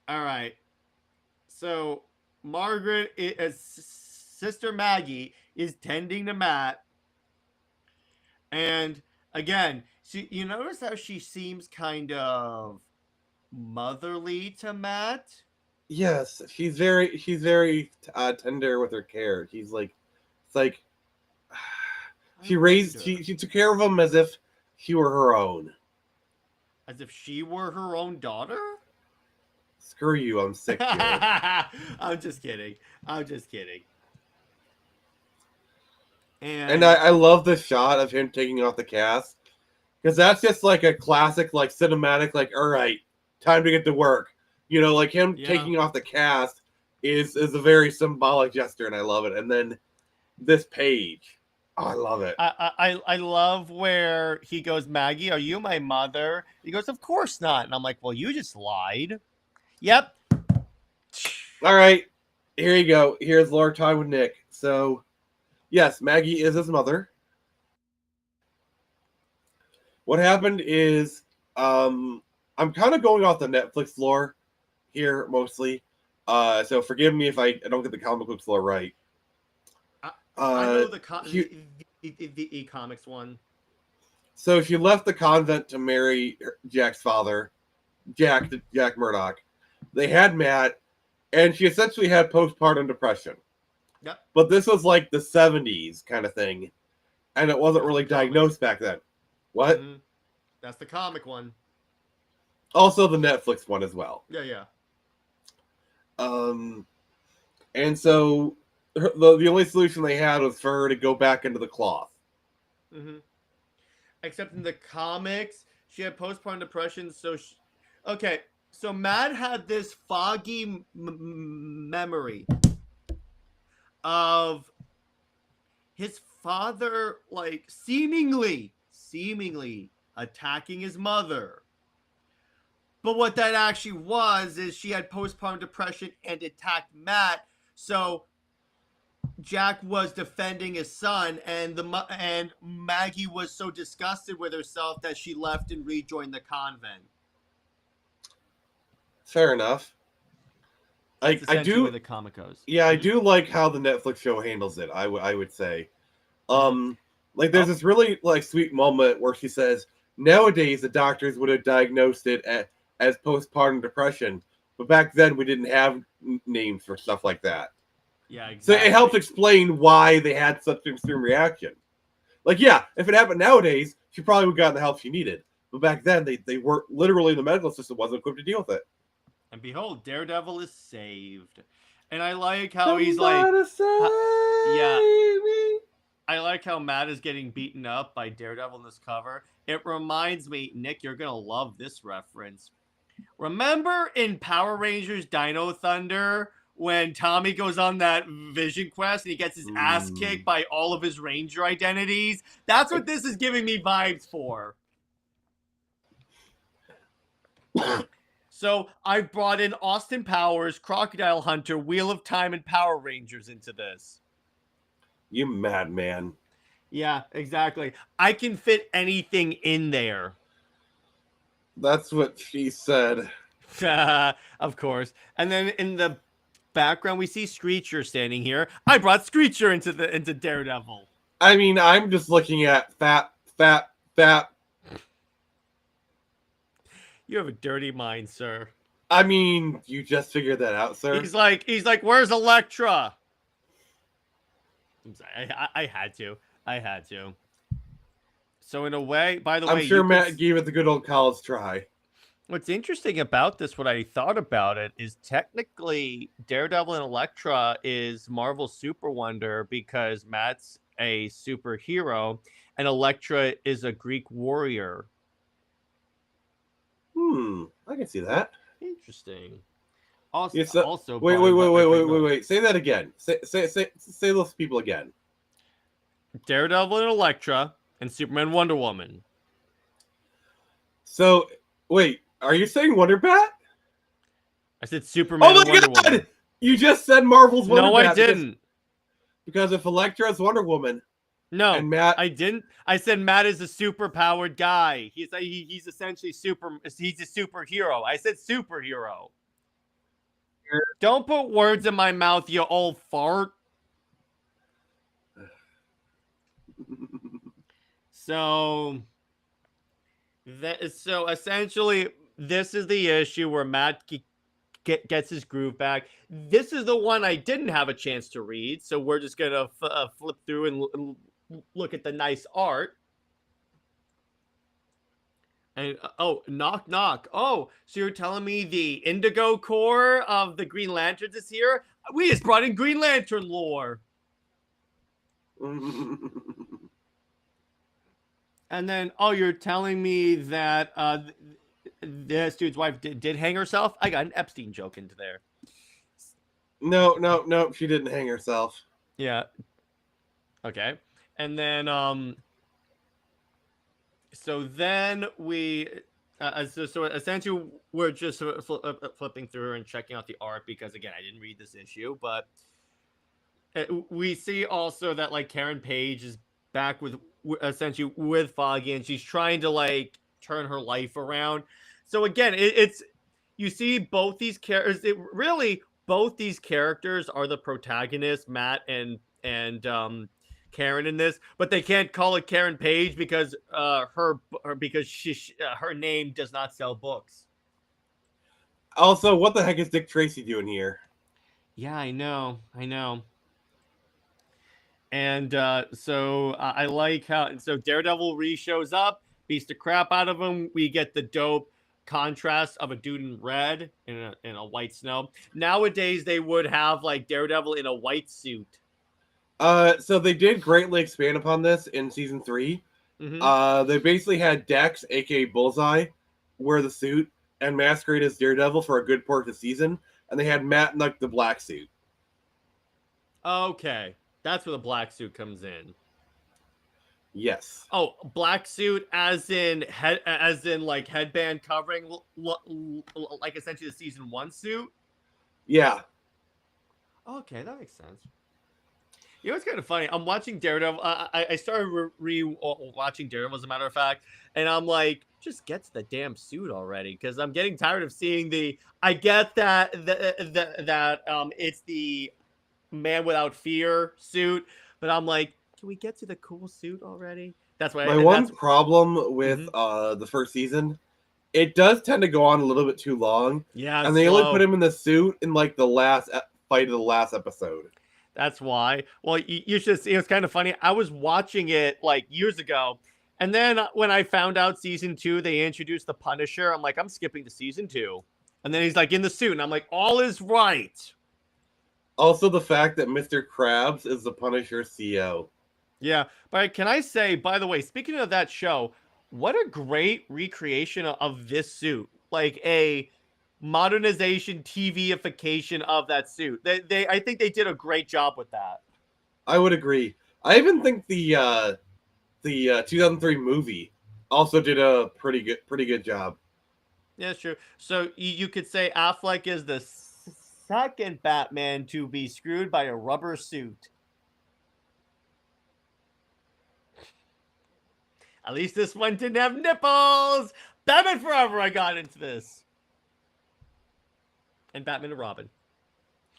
All right. So Margaret, Sister Maggie, is tending to Matt. And again, you notice how she seems kind of motherly to Matt? Yes, she's very tender with her care. She's like, it's like she took care of him as if he were her own. As if she were her own daughter? Screw you, I'm sick. I'm just kidding. I'm just kidding. And I love the shot of him taking off the cast, because that's just like a classic, like, cinematic, like, all right, time to get to work. You know, like, him taking off the cast is a very symbolic gesture, and I love it. And then this page, oh, I love it. I love where he goes, Maggie, are you my mother? He goes, of course not. And I'm like, well, you just lied. Yep. All right, here you go. Here's Lore Time with Nick. So, yes, Maggie is his mother. What happened is, I'm kind of going off the Netflix lore here mostly. So forgive me if I don't get the comic books lore right. I know the e-comics one. So she left the convent to marry Jack's father, Jack Murdoch. They had Matt, and she essentially had postpartum depression. Yep. But this was like the 70s kind of thing, and it wasn't really diagnosed back then. What? Mm-hmm. That's the comic one. Also the Netflix one as well. Yeah. And so the only solution they had was for her to go back into the cloth. Mm-hmm. Except in the comics, she had postpartum depression, so okay. So Matt had this foggy memory of his father, like, seemingly attacking his mother. But what that actually was is she had postpartum depression and attacked Matt. So Jack was defending his son, and Maggie was so disgusted with herself that she left and rejoined the convent. Fair enough. I do. Where the comic goes. Yeah, I do like how the Netflix show handles it. I would say, like, there's this really, like, sweet moment where she says, nowadays the doctors would have diagnosed it as postpartum depression, but back then we didn't have names for stuff like that. Yeah, exactly. So it helps explain why they had such an extreme reaction. Like, yeah, if it happened nowadays, she probably would have gotten the help she needed. But back then, they weren't, literally, the medical system wasn't equipped to deal with it. And behold, Daredevil is saved. And I like how he's like, yeah. I like how Matt is getting beaten up by Daredevil in this cover. It reminds me, Nick, you're going to love this reference. Remember in Power Rangers Dino Thunder when Tommy goes on that vision quest and he gets his ass kicked by all of his Ranger identities? That's what this is giving me vibes for. So I brought in Austin Powers, Crocodile Hunter, Wheel of Time, and Power Rangers into this. You madman. Yeah, exactly. I can fit anything in there. That's what she said. Of course. And then in the background, we see Screecher standing here. I brought Screecher into Daredevil. I mean, I'm just looking at fat. You have a dirty mind, sir. I mean, you just figured that out, sir. He's like, where's Elektra? I'm sorry, I had to. So in a way, by the way, I'm sure Matt gave it the good old college try. What's interesting about this, what I thought about it, is technically Daredevil and Elektra is Marvel's Super Wonder because Matt's a superhero, and Elektra is a Greek warrior. I can see that. Interesting. Also, Yes, also wait. Say that again. Say those people again. Daredevil and Elektra, and Superman, Wonder Woman. So, wait, are you saying Wonder Bat? I said Superman and Wonder Woman. You just said Marvel's Wonder Bat. No, I didn't. Because if Elektra's Wonder Woman, no, and Matt, I didn't. I said Matt is a superpowered guy. He's essentially he's a superhero. I said superhero. Don't put words in my mouth, you old fart. So essentially, this is the issue where Matt gets his groove back. This is the one I didn't have a chance to read, so we're just gonna flip through and look at the nice art. And oh, knock knock. Oh, so you're telling me the Indigo Corps of the Green Lanterns is here? We just brought in Green Lantern lore. And then, oh, you're telling me that this dude's wife did hang herself? I got an Epstein joke into there. No, she didn't hang herself. Yeah. Okay. And then, so then we, so essentially we're just flipping through and checking out the art because, again, I didn't read this issue, but we see also that, like, Karen Page is back with, essentially with Foggy, and she's trying to, like, turn her life around. So, again, it's, you see both these characters, both these characters are the protagonists, Matt and Karen in this, but they can't call it Karen Page because her name does not sell books. Also, what the heck is Dick Tracy doing here? Yeah, I know. And so I like how Daredevil shows up, beats the crap out of him. We get the dope contrast of a dude in red in a white snow. Nowadays they would have like Daredevil in a white suit. So they did greatly expand upon this in season 3. Mm-hmm. They basically had Dex, aka Bullseye, wear the suit and masquerade as Daredevil for a good part of the season, and they had Matt in like the black suit. Okay, that's where the black suit comes in. Yes. Oh, black suit as in like headband covering, like essentially the season 1 suit. Yeah. Okay, that makes sense. You know, it's kind of funny. I'm watching Daredevil. I started watching Daredevil, as a matter of fact, and I'm like, just get to the damn suit already, because I'm getting tired of seeing the. I get that it's the Man Without Fear suit, but I'm like, can we get to the cool suit already? That's why. My one problem with the first season, it does tend to go on a little bit too long. Yeah, and they only put him in the suit in like the last fight of the last episode. That's why. Well, you should see. It was kind of funny. I was watching it like years ago, and then when I found out season 2, they introduced the Punisher. I'm like, I'm skipping to season 2, and then he's like in the suit, and I'm like, all is right. Also, the fact that Mr. Krabs is the Punisher CEO. Yeah, but can I say, by the way, speaking of that show, what a great recreation of this suit! Like a modernization, TV-ification of that suit. I think they did a great job with that. I would agree. I even think the 2003 movie also did a pretty good job. Yeah, sure. So you could say Affleck is the second Batman to be screwed by a rubber suit. At least this one didn't have nipples. Batman Forever, I got into this. And Batman and Robin.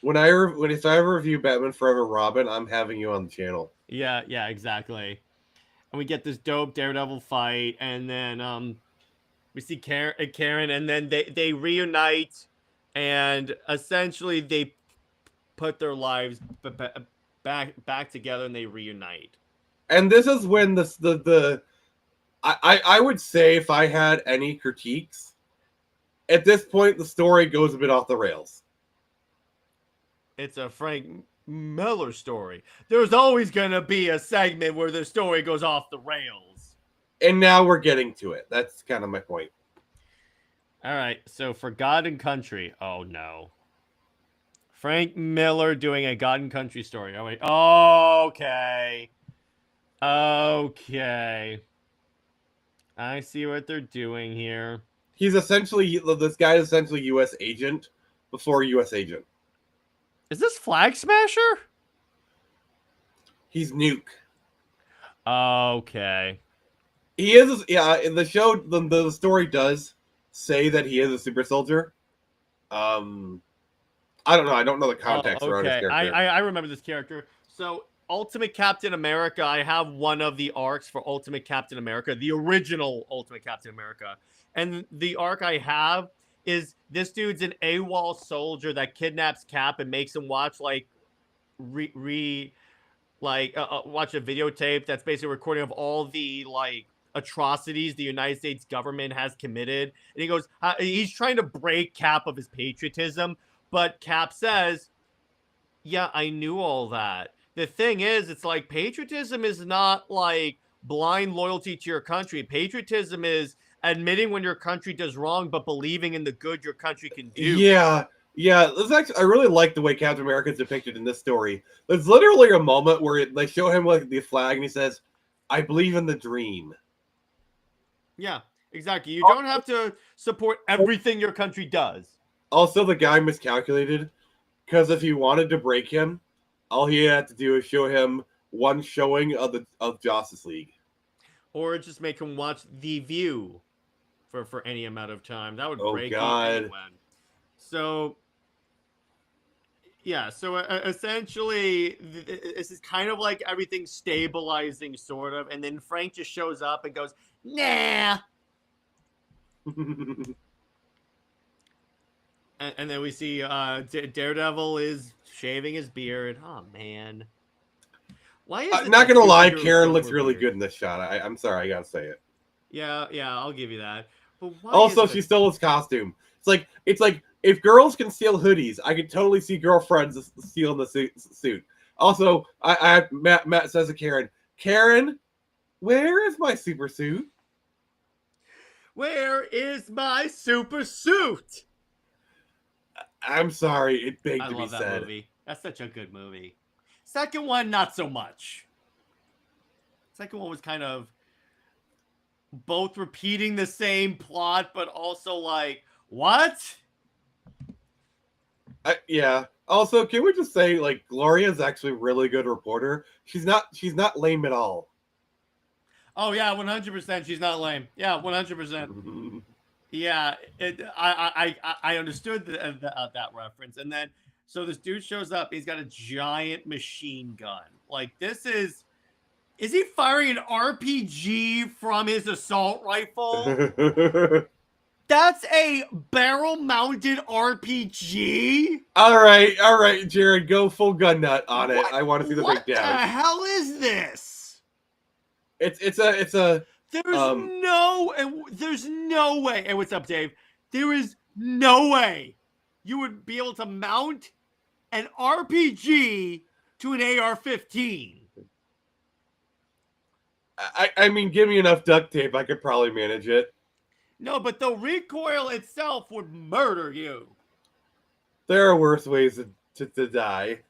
If I ever review Batman Forever Robin, I'm having you on the channel. Yeah, exactly. And we get this dope Daredevil fight, and then we see Karen, and then they reunite, and essentially they put their lives back together, and they reunite. And this is when I would say, if I had any critiques, at this point the story goes a bit off the rails. It's a Frank Miller story. There's always going to be a segment where the story goes off the rails. And now we're getting to it. That's kind of my point. All right, so for God and Country. Oh, no. Frank Miller doing a God and Country story. Oh, wait. Okay. Okay. I see what they're doing here. This guy is essentially U.S. agent before U.S. agent. Is this Flag Smasher? He's Nuke. Okay. He is, yeah, in the show, the story does say that he is a super soldier. I don't know. I don't know the context around his character. I remember this character. So, Ultimate Captain America, I have one of the arcs for Ultimate Captain America, the original Ultimate Captain America. And the arc I have is this dude's an AWOL soldier that kidnaps Cap and makes him watch, like, watch a videotape that's basically a recording of all the, like, atrocities the United States government has committed. And he goes, he's trying to break Cap of his patriotism, but Cap says, yeah, I knew all that. The thing is, it's like patriotism is not like blind loyalty to your country. Patriotism is admitting when your country does wrong, but believing in the good your country can do. Yeah. I really like the way Captain America is depicted in this story. There's literally a moment where they show him like the flag, and he says, "I believe in the dream." Yeah, exactly. You don't have to support everything your country does. Also, the guy miscalculated, because if he wanted to break him, all he had to do is show him one showing of Justice League, or just make him watch The View for any amount of time. That would break God. anyone. So, yeah. So essentially, this is kind of like everything stabilizing, sort of, and then Frank just shows up and goes, "Nah." And then we see Daredevil is shaving his beard. Oh, man. Why is not going to lie, Karen looks really good in this shot. I'm sorry, I got to say it. Yeah, I'll give you that. But why also, she stole his costume. It's like if girls can steal hoodies, I can totally see girlfriends stealing the suit. Also, Matt says to Karen, where is my super suit? Where is my super suit? I'm sorry, it begged to be said. I love that movie. That's such a good movie. Second one, not so much. Second one was kind of both repeating the same plot, but also like, what? Yeah. Also, can we just say, like, Gloria's actually a really good reporter. She's not lame at all. Oh yeah, 100%. She's not lame. Yeah, 100%. Yeah, I understood that reference. And then, so this dude shows up. He's got a giant machine gun. Like, is he firing an RPG from his assault rifle? That's a barrel-mounted RPG? All right, Jared, go full gun nut on it. I want to see the breakdown. What the hell is this? It's a. There's no way. Hey, what's up, Dave? There is no way you would be able to mount an RPG to an AR-15. I mean, give me enough duct tape, I could probably manage it. No, but the recoil itself would murder you. There are worse ways to die.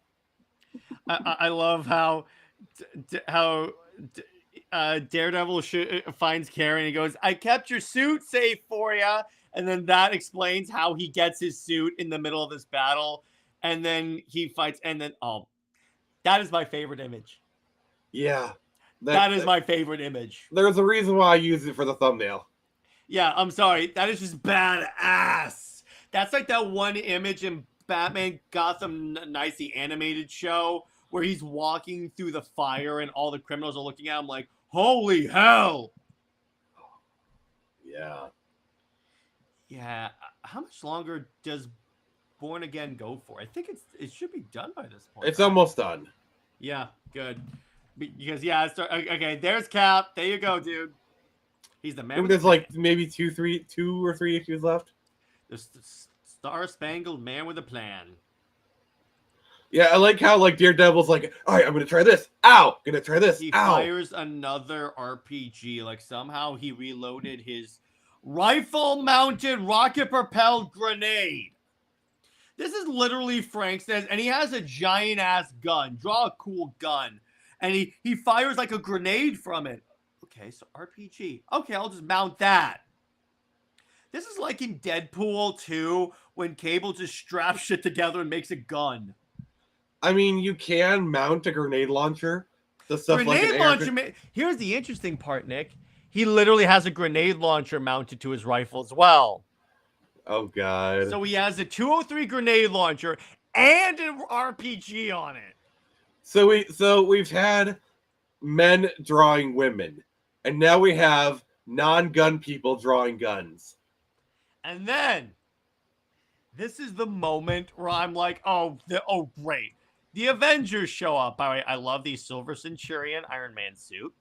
I love how Daredevil finds Karen and goes, "I kept your suit safe for you," and then that explains how he gets his suit in the middle of this battle, and then he fights, and then that is my favorite image. Yeah, that is my favorite image. There's a reason why I use it for the thumbnail. Yeah, I'm sorry, that is just badass. That's like that one image in Batman Gotham Knights, the animated show, where he's walking through the fire and all the criminals are looking at him like, holy hell. Yeah. Yeah. How much longer does Born Again go for? I think it should be done by this point. It's almost done. Yeah, good. Because, yeah, okay, there's Cap. There you go, dude. He's the man. I think there's like maybe two or three issues left. The Star-Spangled Man with a Plan. Yeah, I like how like Daredevil's like, all right, I'm gonna try this. Ow, gonna try this. He Ow. fires another RPG. Like somehow he reloaded his rifle-mounted rocket-propelled grenade. This is literally Frank says, and he has a giant-ass gun. Draw a cool gun. And he fires like a grenade from it. Okay, so RPG. Okay, I'll just mount that. This is like in Deadpool 2 when Cable just straps shit together and makes a gun. I mean, you can mount a grenade launcher. The stuff Grenade like launcher. Here's the interesting part, Nick. He literally has a grenade launcher mounted to his rifle as well. Oh god. So he has a 203 grenade launcher and an RPG on it. So we've had men drawing women, and now we have non-gun people drawing guns. And then this is the moment where I'm like, oh great. The Avengers show up. By the way, I love the Silver Centurion Iron Man suit.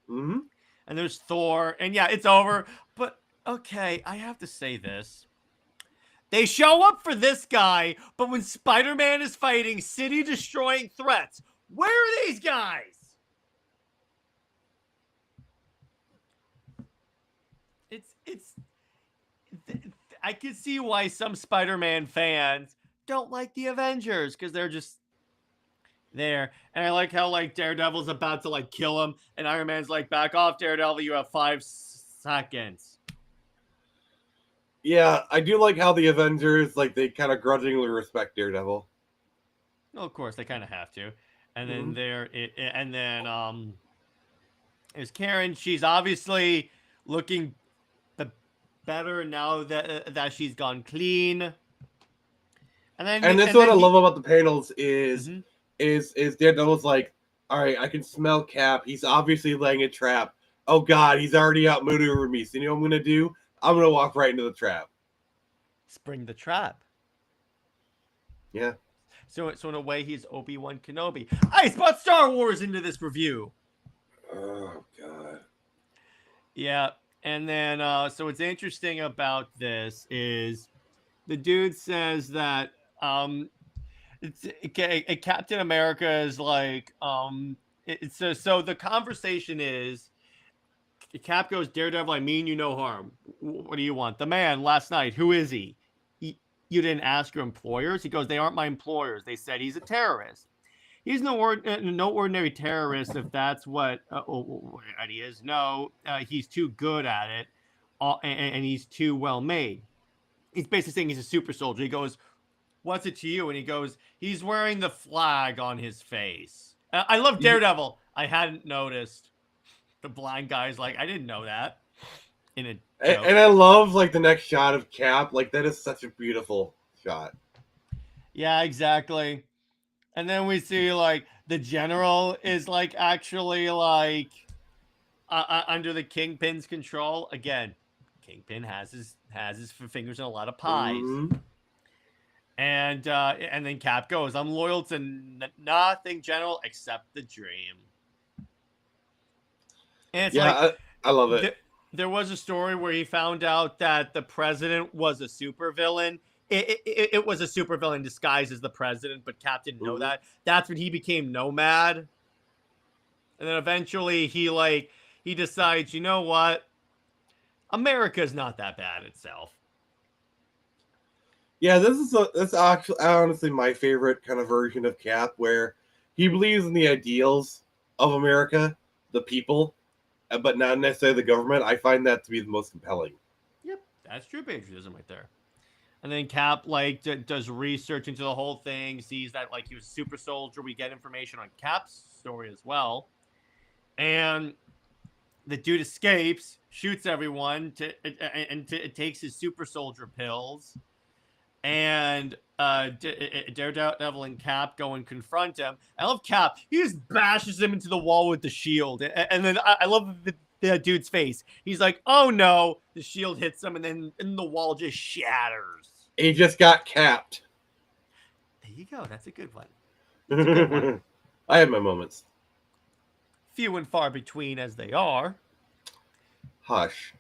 Mm-hmm. And there's Thor. And yeah, it's over. But okay, I have to say this. They show up for this guy, but when Spider-Man is fighting city-destroying threats, where are these guys? I can see why some Spider-Man fans don't like the Avengers, because they're just there. And I like how like Daredevil's about to like kill him, and Iron Man's like, back off, Daredevil, you have 5 seconds. Yeah, I do like how the Avengers, like, they kind of grudgingly respect Daredevil. Well, of course, they kind of have to. And then there's Karen. She's obviously looking better now that she's gone clean. And that's what I love about the panels is Daredevil's like, all right, I can smell Cap. He's obviously laying a trap. Oh god, he's already outmaneuvered me. So you know what I'm gonna do? I'm gonna walk right into the trap. Spring the trap. Yeah. So in a way, he's Obi-Wan Kenobi. I brought Star Wars into this review. Oh god. Yeah. And then, so what's interesting about this is the dude says that Captain America is like, so the conversation is, Cap goes, Daredevil, I mean you no harm. What do you want? The man last night, who is he? You didn't ask your employers? He goes, they aren't my employers. They said he's a terrorist. He's no ordinary terrorist if that's what he is. No, he's too good at it, and he's too well made. He's basically saying he's a super soldier. He goes, what's it to you? And he goes, he's wearing the flag on his face. I love Daredevil. I hadn't noticed. The blind guy's like, I didn't know that. And I love like the next shot of Cap. Like that is such a beautiful shot. Yeah, exactly. And then we see like the general is like actually like under the Kingpin's control. Again, Kingpin has his fingers in a lot of pies. Mm-hmm. And then Cap goes, I'm loyal to nothing, General, except the dream. And it's like, I love it. There was a story where he found out that the president was a supervillain. It was a supervillain disguised as the president, but Cap didn't know that. That's when he became Nomad. And then eventually he decides, you know what? America's not that bad itself. Yeah, that's actually honestly my favorite kind of version of Cap, where he believes in the ideals of America, the people, but not necessarily the government. I find that to be the most compelling. Yep, that's true patriotism right there. And then Cap does research into the whole thing, sees that he was a super soldier. We get information on Cap's story as well, and the dude escapes, shoots everyone, and takes his super soldier pills. And Daredevil and Cap go and confront him. I love Cap. He just bashes him into the wall with the shield. And then I love the dude's face. He's like, oh no. The shield hits him, and then the wall just shatters. He just got capped. There you go. That's a good one. That's a good one. I have my moments. Few and far between as they are. Hush.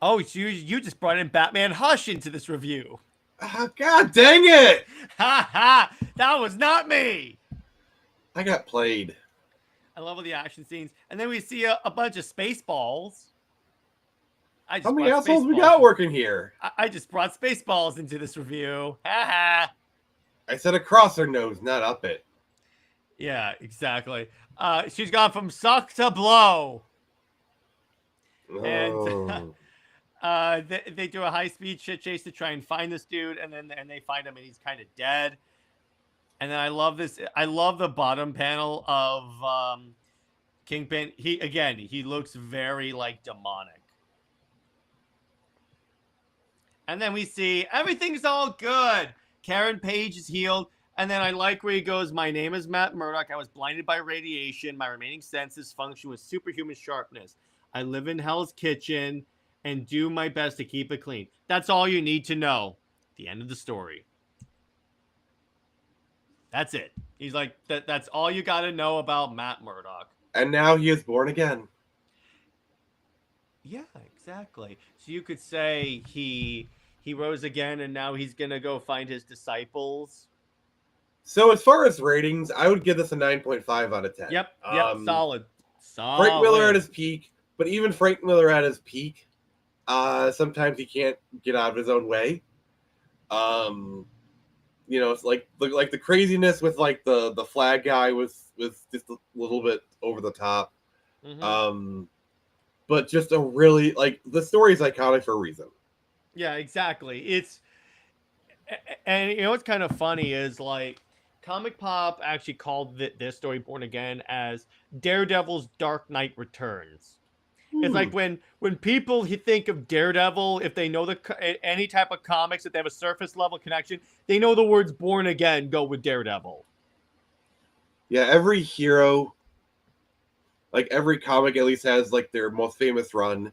Oh, you just brought in Batman Hush into this review. Oh, God dang it! Ha ha! That was not me. I got played. I love all the action scenes, and then we see a bunch of Spaceballs. How many assholes we got working here? I just brought Spaceballs into this review. Ha ha! I said across her nose, not up it. Yeah, exactly. She's gone from suck to blow. Oh. And they do a high-speed shit chase to try and find this dude, and they find him, and he's kind of dead. And then I love this. I love the bottom panel of Kingpin. He looks very like demonic. And then we see everything's all good. Karen Page is healed. And then I like where he goes, my name is Matt Murdock. I was blinded by radiation. My remaining senses function with superhuman sharpness. I live in Hell's Kitchen and do my best to keep it clean. That's all you need to know. The end of the story. That's it. He's like, that's all you got to know about Matt Murdock. And now he is born again. Yeah, exactly. So you could say he rose again, and now he's going to go find his disciples. So as far as ratings, I would give this a 9.5 out of 10. Yep, solid. Frank Miller at his peak, but even Frank Miller at his peak, sometimes he can't get out of his own way. It's like the craziness with like the flag guy was just a little bit over the top. Mm-hmm. But just a really the story is iconic for a reason. Yeah, exactly. And what's kind of funny is like Comic Pop actually called this story Born Again as Daredevil's Dark Knight Returns. It's like when people think of Daredevil, if they know any type of comics, if they have a surface level connection, they know the words Born Again go with Daredevil. Yeah, every hero, every comic at least has their most famous run.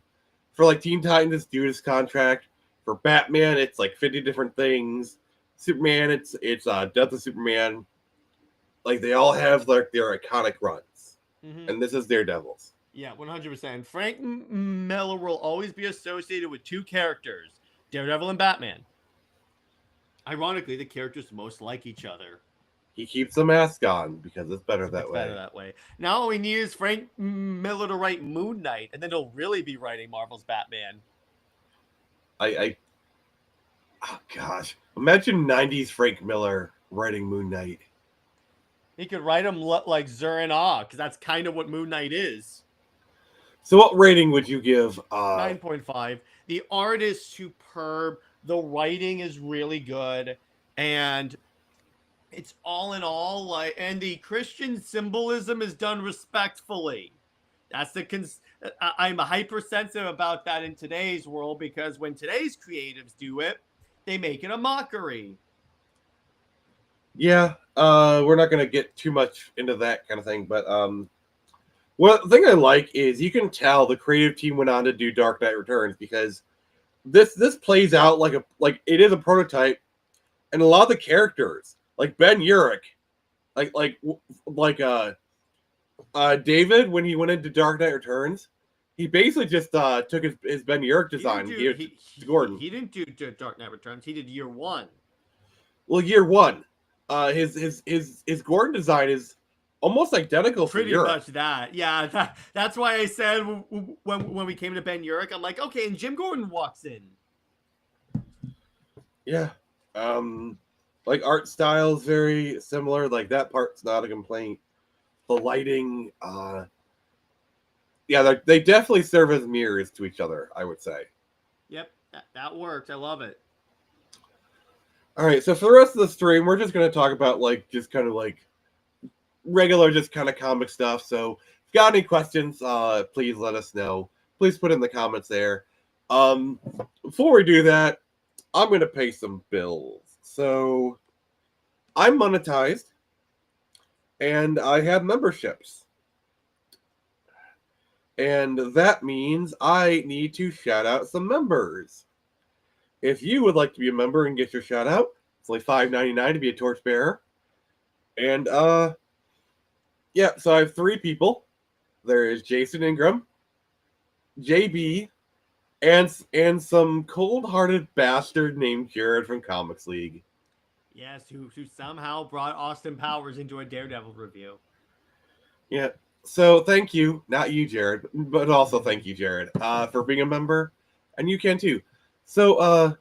For Teen Titans, it's Judas Contract. For Batman, it's 50 different things. Superman, it's Death of Superman. They all have their iconic runs. Mm-hmm. And this is Daredevil's. Yeah, 100%. Frank Miller will always be associated with two characters, Daredevil and Batman. Ironically, the characters most like each other. He keeps the mask on because it's better that way. Better that way. Now all we need is Frank Miller to write Moon Knight, and then he'll really be writing Marvel's Batman. Oh gosh, imagine 90s Frank Miller writing Moon Knight. He could write him like Zur-En-Ah, because that's kind of what Moon Knight is. So what rating would you give? 9.5. The art is superb. The writing is really good. And it's all in all, and the Christian symbolism is done respectfully. That's I'm hypersensitive about that in today's world, because when today's creatives do it, they make it a mockery. Yeah, we're not going to get too much into that kind of thing, but one thing I like is you can tell the creative team went on to do Dark Knight Returns, because this plays out like it is a prototype, and a lot of the characters, like Ben Urich, David, when he went into Dark Knight Returns, he basically just took his Ben Urich design and gave it to Gordon. He didn't do Dark Knight Returns. He did Year One. Well, Year One, his Gordon design is almost identical. Pretty much that. Yeah, that's why I said when we came to Ben Urich, I'm like, okay, and Jim Gordon walks in. Yeah. Art style is very similar. That part's not a complaint. The lighting, they definitely serve as mirrors to each other, I would say. Yep, that works. I love it. All right, so for the rest of the stream, we're just going to talk about just kind of regular, just kind of comic stuff. So if you got any questions, please let us know. Please put in the comments there. Before we do that, I'm going to pay some bills. So I'm monetized, and I have memberships. And that means I need to shout out some members. If you would like to be a member and get your shout out, it's only $5.99 to be a torchbearer. And so I have 3 people. There is Jason Ingram, JB, and some cold-hearted bastard named Jared from Comix League. Yes, who somehow brought Austin Powers into a Daredevil review. Yeah. So thank you, not you, Jared, but also thank you, Jared, for being a member, and you can too. So,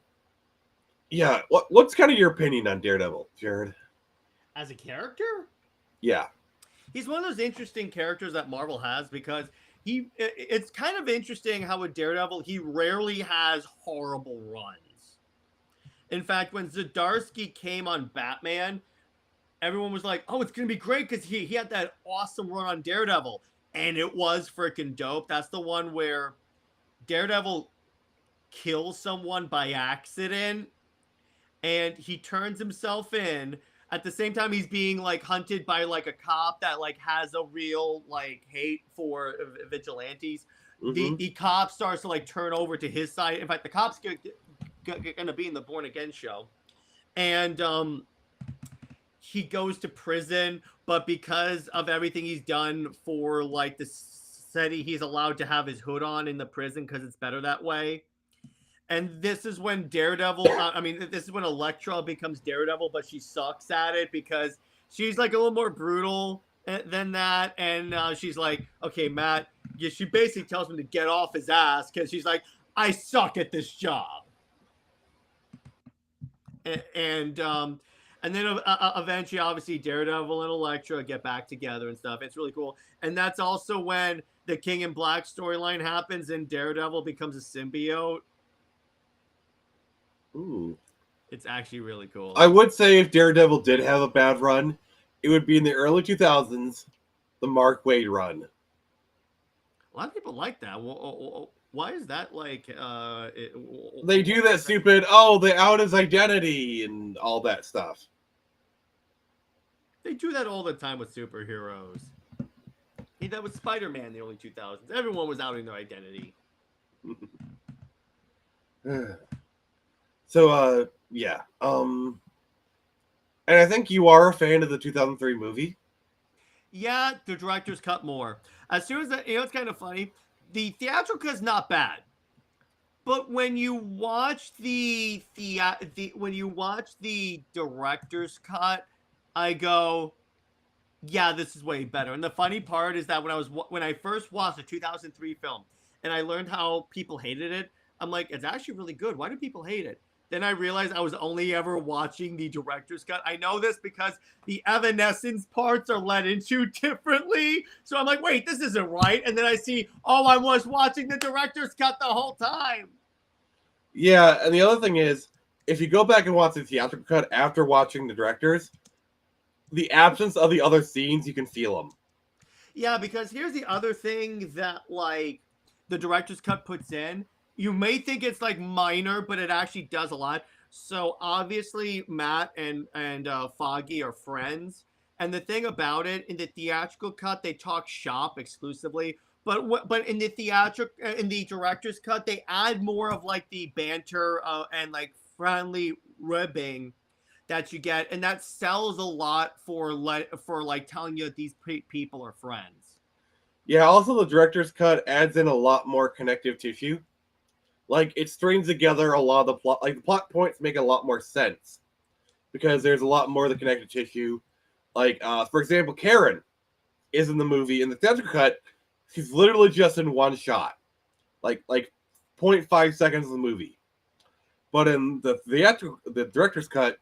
yeah, what's kind of your opinion on Daredevil, Jared? As a character, Yeah. he's one of those interesting characters that Marvel has because it's kind of interesting how with Daredevil he rarely has horrible runs. In fact, when Zdarsky came on Batman, everyone was like, "Oh, it's gonna be great" because he had that awesome run on Daredevil, and it was freaking dope. That's the one where Daredevil kills someone by accident, and he turns himself in. At the same time, he's being like hunted by like a cop that like has a real like hate for vigilantes. The cop starts to like turn over to his side. In fact, the cop's gonna be in the Born Again show, and he goes to prison, but because of everything he's done for like the city, he's allowed to have his hood on in the prison because it's better that way. And this is when Daredevil, this is when Elektra becomes Daredevil, but she sucks at it because she's like a little more brutal than that. And she's like, okay, Matt, yeah, she basically tells him to get off his ass because she's like, I suck at this job. And then eventually, obviously, Daredevil and Elektra get back together and stuff. It's really cool. And that's also when the King in Black storyline happens and Daredevil becomes a symbiote. Ooh. It's actually really cool. I would say if Daredevil did have a bad run, it would be in the early 2000s, the Mark Waid run. A lot of people like that. Why is that like... They do that stupid, oh, they out his identity and all that stuff. They do that all the time with superheroes. Hey, that was Spider-Man in the early 2000s. Everyone was outing their identity. So, yeah. And I think you are a fan of the 2003 movie. Yeah, the director's cut more. As soon as it's kind of funny. The theatrical cut is not bad, but when you watch the director's cut, I go, yeah, this is way better. And the funny part is that when I first watched the 2003 film, and I learned how people hated it, I'm like, it's actually really good. Why do people hate it? Then I realized I was only ever watching the director's cut. I know this because the Evanescence parts are let into differently. So I'm like, wait, this isn't right. And then I see, oh, I was watching the director's cut the whole time. Yeah, and the other thing is, if you go back and watch the theatrical cut after watching the director's, the absence of the other scenes, you can feel them. Yeah, because here's the other thing that, like, the director's cut puts in. You may think it's like minor, but it actually does a lot. So obviously Matt and Foggy are friends. And the thing about it, in the theatrical cut, they talk shop exclusively. But in the director's cut, they add more of like the banter and like friendly ribbing that you get, and that sells a lot for like telling you that these people are friends. Yeah. Also, the director's cut adds in a lot more connective tissue. Like, it strings together a lot of the plot. Like, the plot points make a lot more sense because there's a lot more of the connective tissue. Like, for example, Karen is in the movie. In the theatrical cut, she's literally just in one shot, like 0.5 seconds of the movie. But in the director's cut,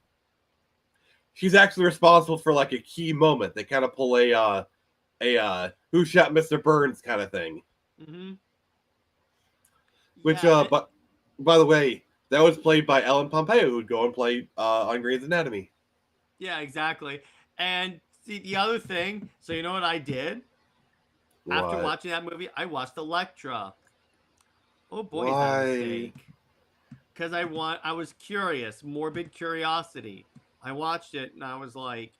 she's actually responsible for like a key moment. They kind of pull a "Who Shot Mr. Burns" kind of thing. Mm-hmm. Which, yeah, but by the way, that was played by Ellen Pompeo, who'd go and play on Grey's Anatomy. Yeah, exactly. And see, the other thing, so you know what I did? After watching that movie, I watched Elektra. Oh boy, is that a mistake. Because I was curious, morbid curiosity. I watched it and I was like,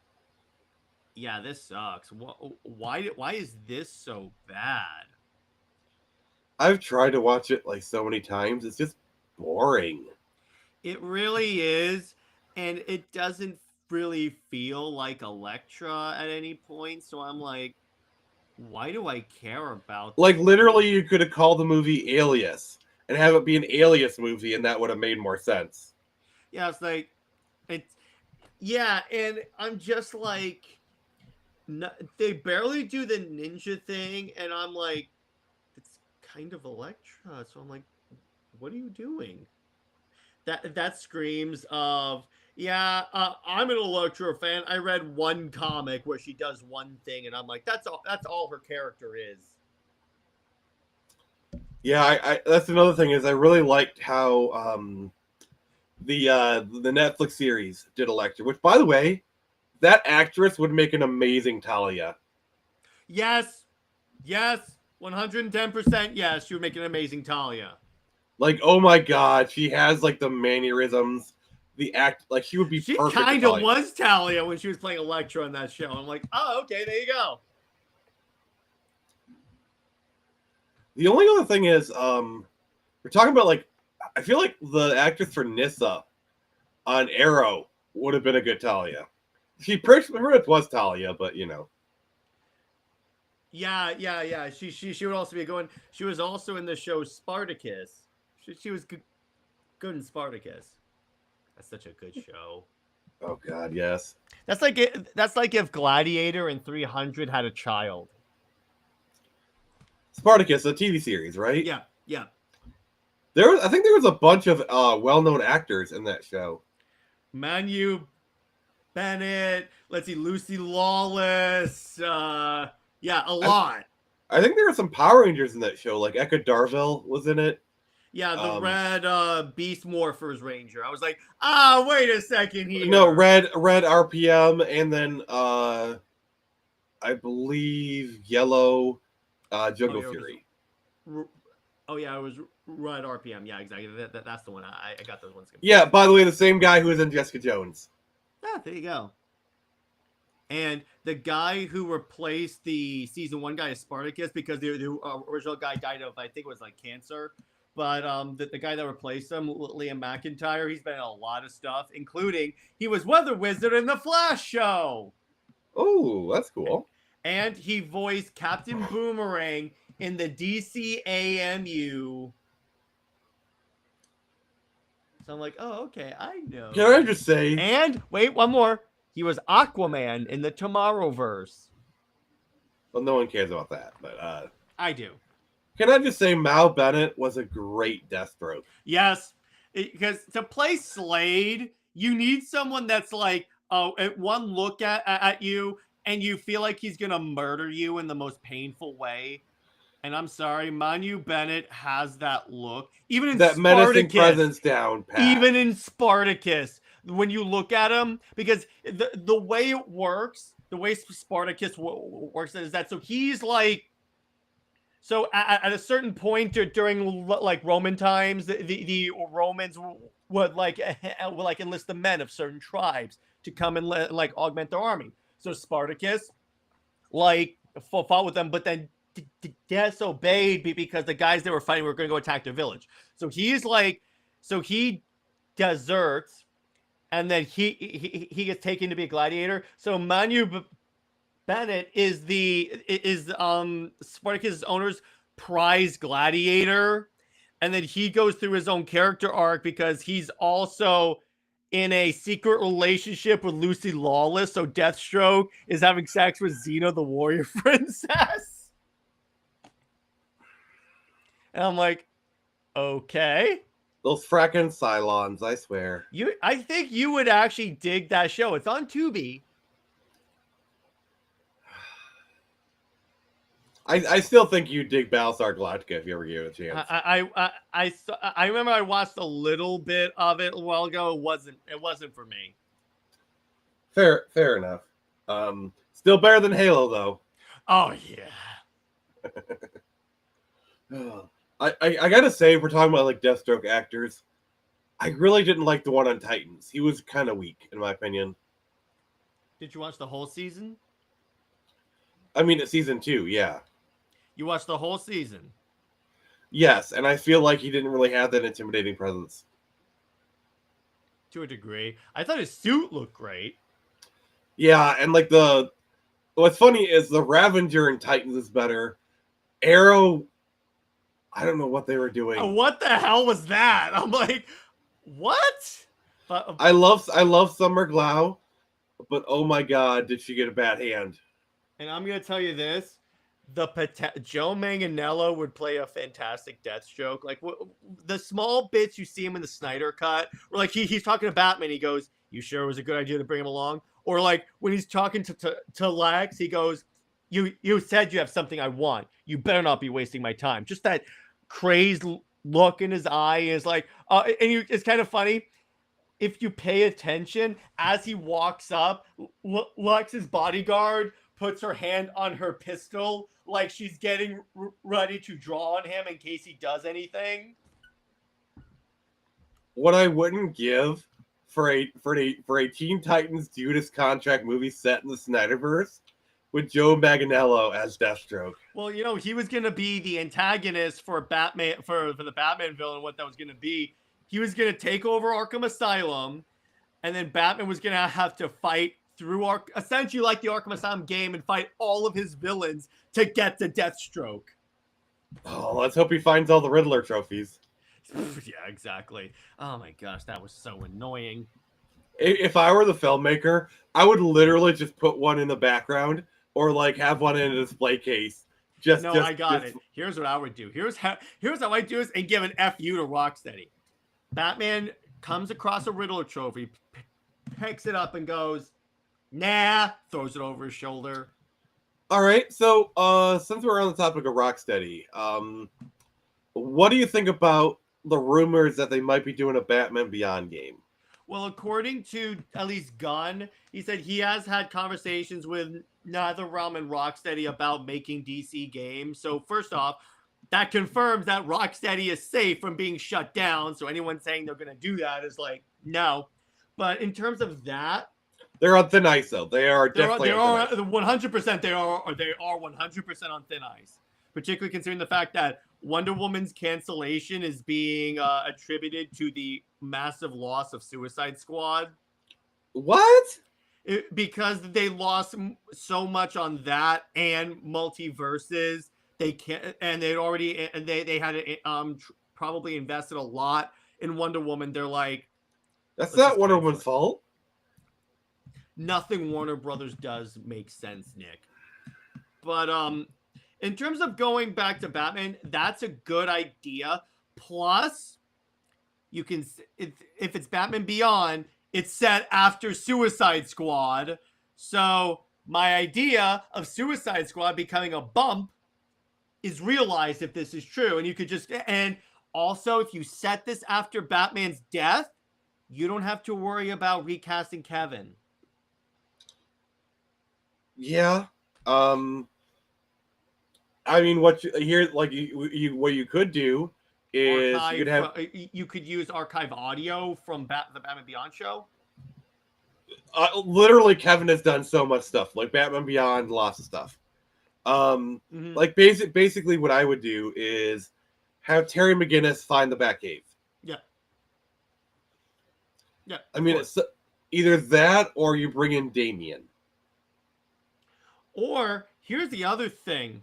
yeah, this sucks. Why is this so bad? I've tried to watch it like so many times. It's just boring. It really is, and it doesn't really feel like Elektra at any point. So I'm like, why do I care about? Like, literally, you could have called the movie Alias and have it be an Alias movie, and that would have made more sense. Yeah, it's like Yeah, and I'm just like, they barely do the ninja thing, and I'm like, it's kind of Elektra. So I'm like, what are you doing? That screams of, yeah, I'm an Elektra fan. I read one comic where she does one thing, and I'm like, that's all. That's all her character is. Yeah, I that's another thing is I really liked how the Netflix series did Elektra, which by the way, that actress would make an amazing Talia. Yes, yes, 110%. Yes, she would make an amazing Talia. Like, oh my god, she has like the mannerisms, the act, like she would be She perfect. kind of was Talia when she was playing Elektra on that show. I'm like, oh, okay, there you go. The only other thing is, we're talking about like, I feel like the actress for Nissa on Arrow would have been a good Talia. She pretty much was Talia, but you know. Yeah. She would also be going. She was also in the show Spartacus. She was good in Spartacus. That's such a good show. Oh god, yes. That's like if Gladiator and 300 had a child. Spartacus, a TV series, right? Yeah. I think there was a bunch of well-known actors in that show. Manu Bennett. Let's see, Lucy Lawless. Yeah, a lot. I think there were some Power Rangers in that show, like Eka Darville was in it. Yeah, the red Beast Morphers Ranger. I was like, wait a second here. No, red RPM, and then I believe yellow Jungle Fury. Oh yeah, it was red RPM. Yeah, exactly. That's the one. I got those ones. Yeah, by the way, the same guy who was in Jessica Jones. Ah, there you go. And the guy who replaced the season 1 guy is Spartacus, because the original guy died of, I think it was like cancer. But the guy that replaced him, Liam McIntyre, he's been in a lot of stuff, including he was Weather Wizard in the Flash show. Oh, that's cool. And he voiced Captain Boomerang in the DCAMU. So I'm like, oh, okay, I know. Can I just say? And wait, one more. He was Aquaman in the Tomorrowverse. Well, no one cares about that, but I do. Can I just say Mal Bennett was a great Deathstroke? Yes, because to play Slade, you need someone that's like, at one look at you, and you feel like he's gonna murder you in the most painful way. And I'm sorry, Manu Bennett has that look. Even in that Spartacus, menacing presence down pat. Even in Spartacus, when you look at him, because the way it works, the way Spartacus works is that, so he's like, so at a certain point during like Roman times, the Romans would like enlist the men of certain tribes to come and like augment their army. So Spartacus like fought with them, but then disobeyed because the guys they were fighting were going to go attack their village. So he's like, so he deserts, and then he gets taken to be a gladiator. So Manu Bennett is Spartacus' owner's prize gladiator, and then he goes through his own character arc because he's also in a secret relationship with Lucy Lawless. So Deathstroke is having sex with Xena, the warrior princess. And I'm like, okay. Those fracking Cylons, I swear. I think you would actually dig that show. It's on Tubi. I still think you dig Battlestar Galactica if you ever give it a chance. I remember I watched a little bit of it a while ago. It wasn't for me. Fair enough. Still better than Halo though. Oh yeah. I gotta say, we're talking about like Deathstroke actors. I really didn't like the one on Titans. He was kind of weak, in my opinion. Did you watch the whole season? I mean, it's season 2, yeah. You watched the whole season? Yes, and I feel like he didn't really have that intimidating presence. To a degree. I thought his suit looked great. Yeah, and like what's funny is the Ravager in Titans is better. Arrow, I don't know what they were doing. What the hell was that? I'm like, what? I love Summer Glau, but oh my god, did she get a bad hand? And I'm gonna tell you this: Joe Manganiello would play a fantastic Deathstroke. Like the small bits you see him in the Snyder cut, or like he's talking to Batman, he goes, "You sure it was a good idea to bring him along?" Or like when he's talking to Lex, he goes, "You said you have something I want. You better not be wasting my time." Just that crazed look in his eye is like, it's kind of funny. If you pay attention, as he walks up, Lex's bodyguard puts her hand on her pistol like she's getting ready to draw on him in case he does anything. What I wouldn't give for a Teen Titans Judas Contract movie set in the Snyderverse with Joe Manganiello as Deathstroke. Well, he was gonna be the antagonist for Batman for the Batman villain. What that was gonna be, he was gonna take over Arkham Asylum, and then Batman was gonna have to fight through essentially like the Arkham Asylum game and fight all of his villains to get to Deathstroke. Oh, let's hope he finds all the Riddler trophies. Yeah, exactly. Oh my gosh, that was so annoying. If I were the filmmaker, I would literally just put one in the background or like have one in a display case. I got it. Here's what I would do. Here's how I do this and give an FU to Rocksteady. Batman comes across a Riddler trophy, picks it up and goes, "Nah," throws it over his shoulder. All right, so since we're on the topic of Rocksteady, what do you think about the rumors that they might be doing a Batman Beyond game? Well, according to at least Gunn, he said he has had conversations with NetherRealm and Rocksteady about making DC games. So first off, that confirms that Rocksteady is safe from being shut down. So anyone saying they're going to do that is like, no. But in terms of that, they're on thin ice, though. They are definitely on thin ice. 100%. They are 100% on thin ice. Particularly considering the fact that Wonder Woman's cancellation is being attributed to the massive loss of Suicide Squad. What? Because they lost so much on that and multiverses. They can't, and they had probably invested a lot in Wonder Woman. They're like, that's not Wonder Woman's fault. Nothing Warner Brothers does makes sense, Nick. But in terms of going back to Batman, that's a good idea. Plus, you can, if it's Batman Beyond, it's set after Suicide Squad. So my idea of Suicide Squad becoming a bump is realized if this is true. And you could just, and also if you set this after Batman's death, you don't have to worry about recasting Kevin. Yeah. I mean, what you could do is you could use archive audio from the Batman Beyond show. Literally, Kevin has done so much stuff, like Batman Beyond, lots of stuff. Like basically, what I would do is have Terry McGinnis find the Batcave. Yeah. Yeah. I mean, it's either that or you bring in Damian. Or here's the other thing.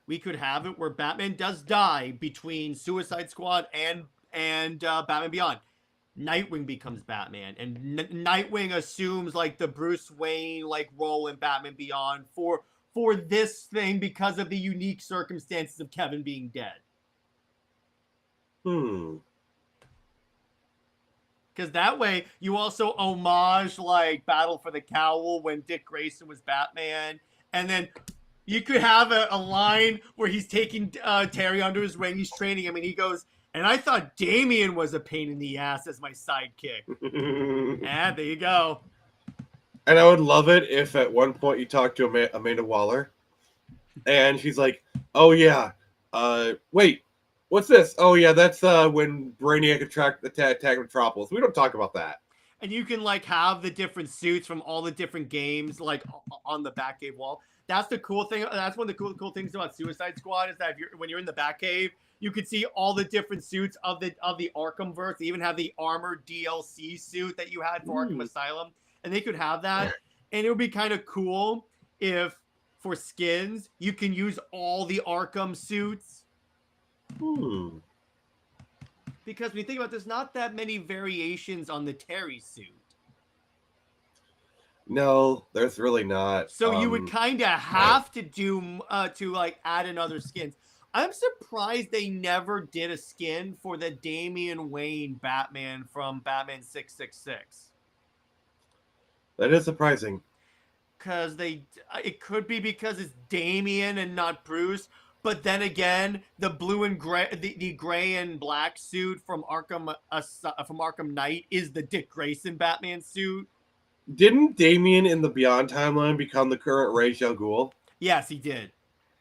We could have it where Batman does die between Suicide Squad and Batman Beyond. Nightwing becomes Batman, and Nightwing assumes like the Bruce Wayne like role in Batman Beyond for this thing because of the unique circumstances of Kevin being dead. Because that way you also homage like Battle for the Cowl when Dick Grayson was Batman, and then you could have a line where he's taking Terry under his wing, he's training him, and he goes, "And I thought Damian was a pain in the ass as my sidekick." And there you go. And I would love it if at one point you talk to Amanda Waller, and she's like, "Oh yeah, wait, what's this? Oh yeah, that's when Brainiac attacked Metropolis. We don't talk about that." And you can like have the different suits from all the different games like on the Batcave wall. That's the cool thing. That's one of the cool things about Suicide Squad is that when you're in the Batcave, you could see all the different suits of the Arkhamverse. They even have the armored DLC suit that you had for Arkham Asylum, and they could have that. And it would be kind of cool if for skins you can use all the Arkham suits. Because when you think about it, there's not that many variations on the Terry suit. No, there's really not. So you would kind of have to do to like add in other skins. I'm surprised they never did a skin for the Damian Wayne Batman from Batman 666. That is surprising. Because it could be because it's Damian and not Bruce. But then again, the blue and gray, the gray and black suit from Arkham Knight is the Dick Grayson Batman suit. Didn't Damian in the Beyond timeline become the current Ra's al Ghul? Yes, he did.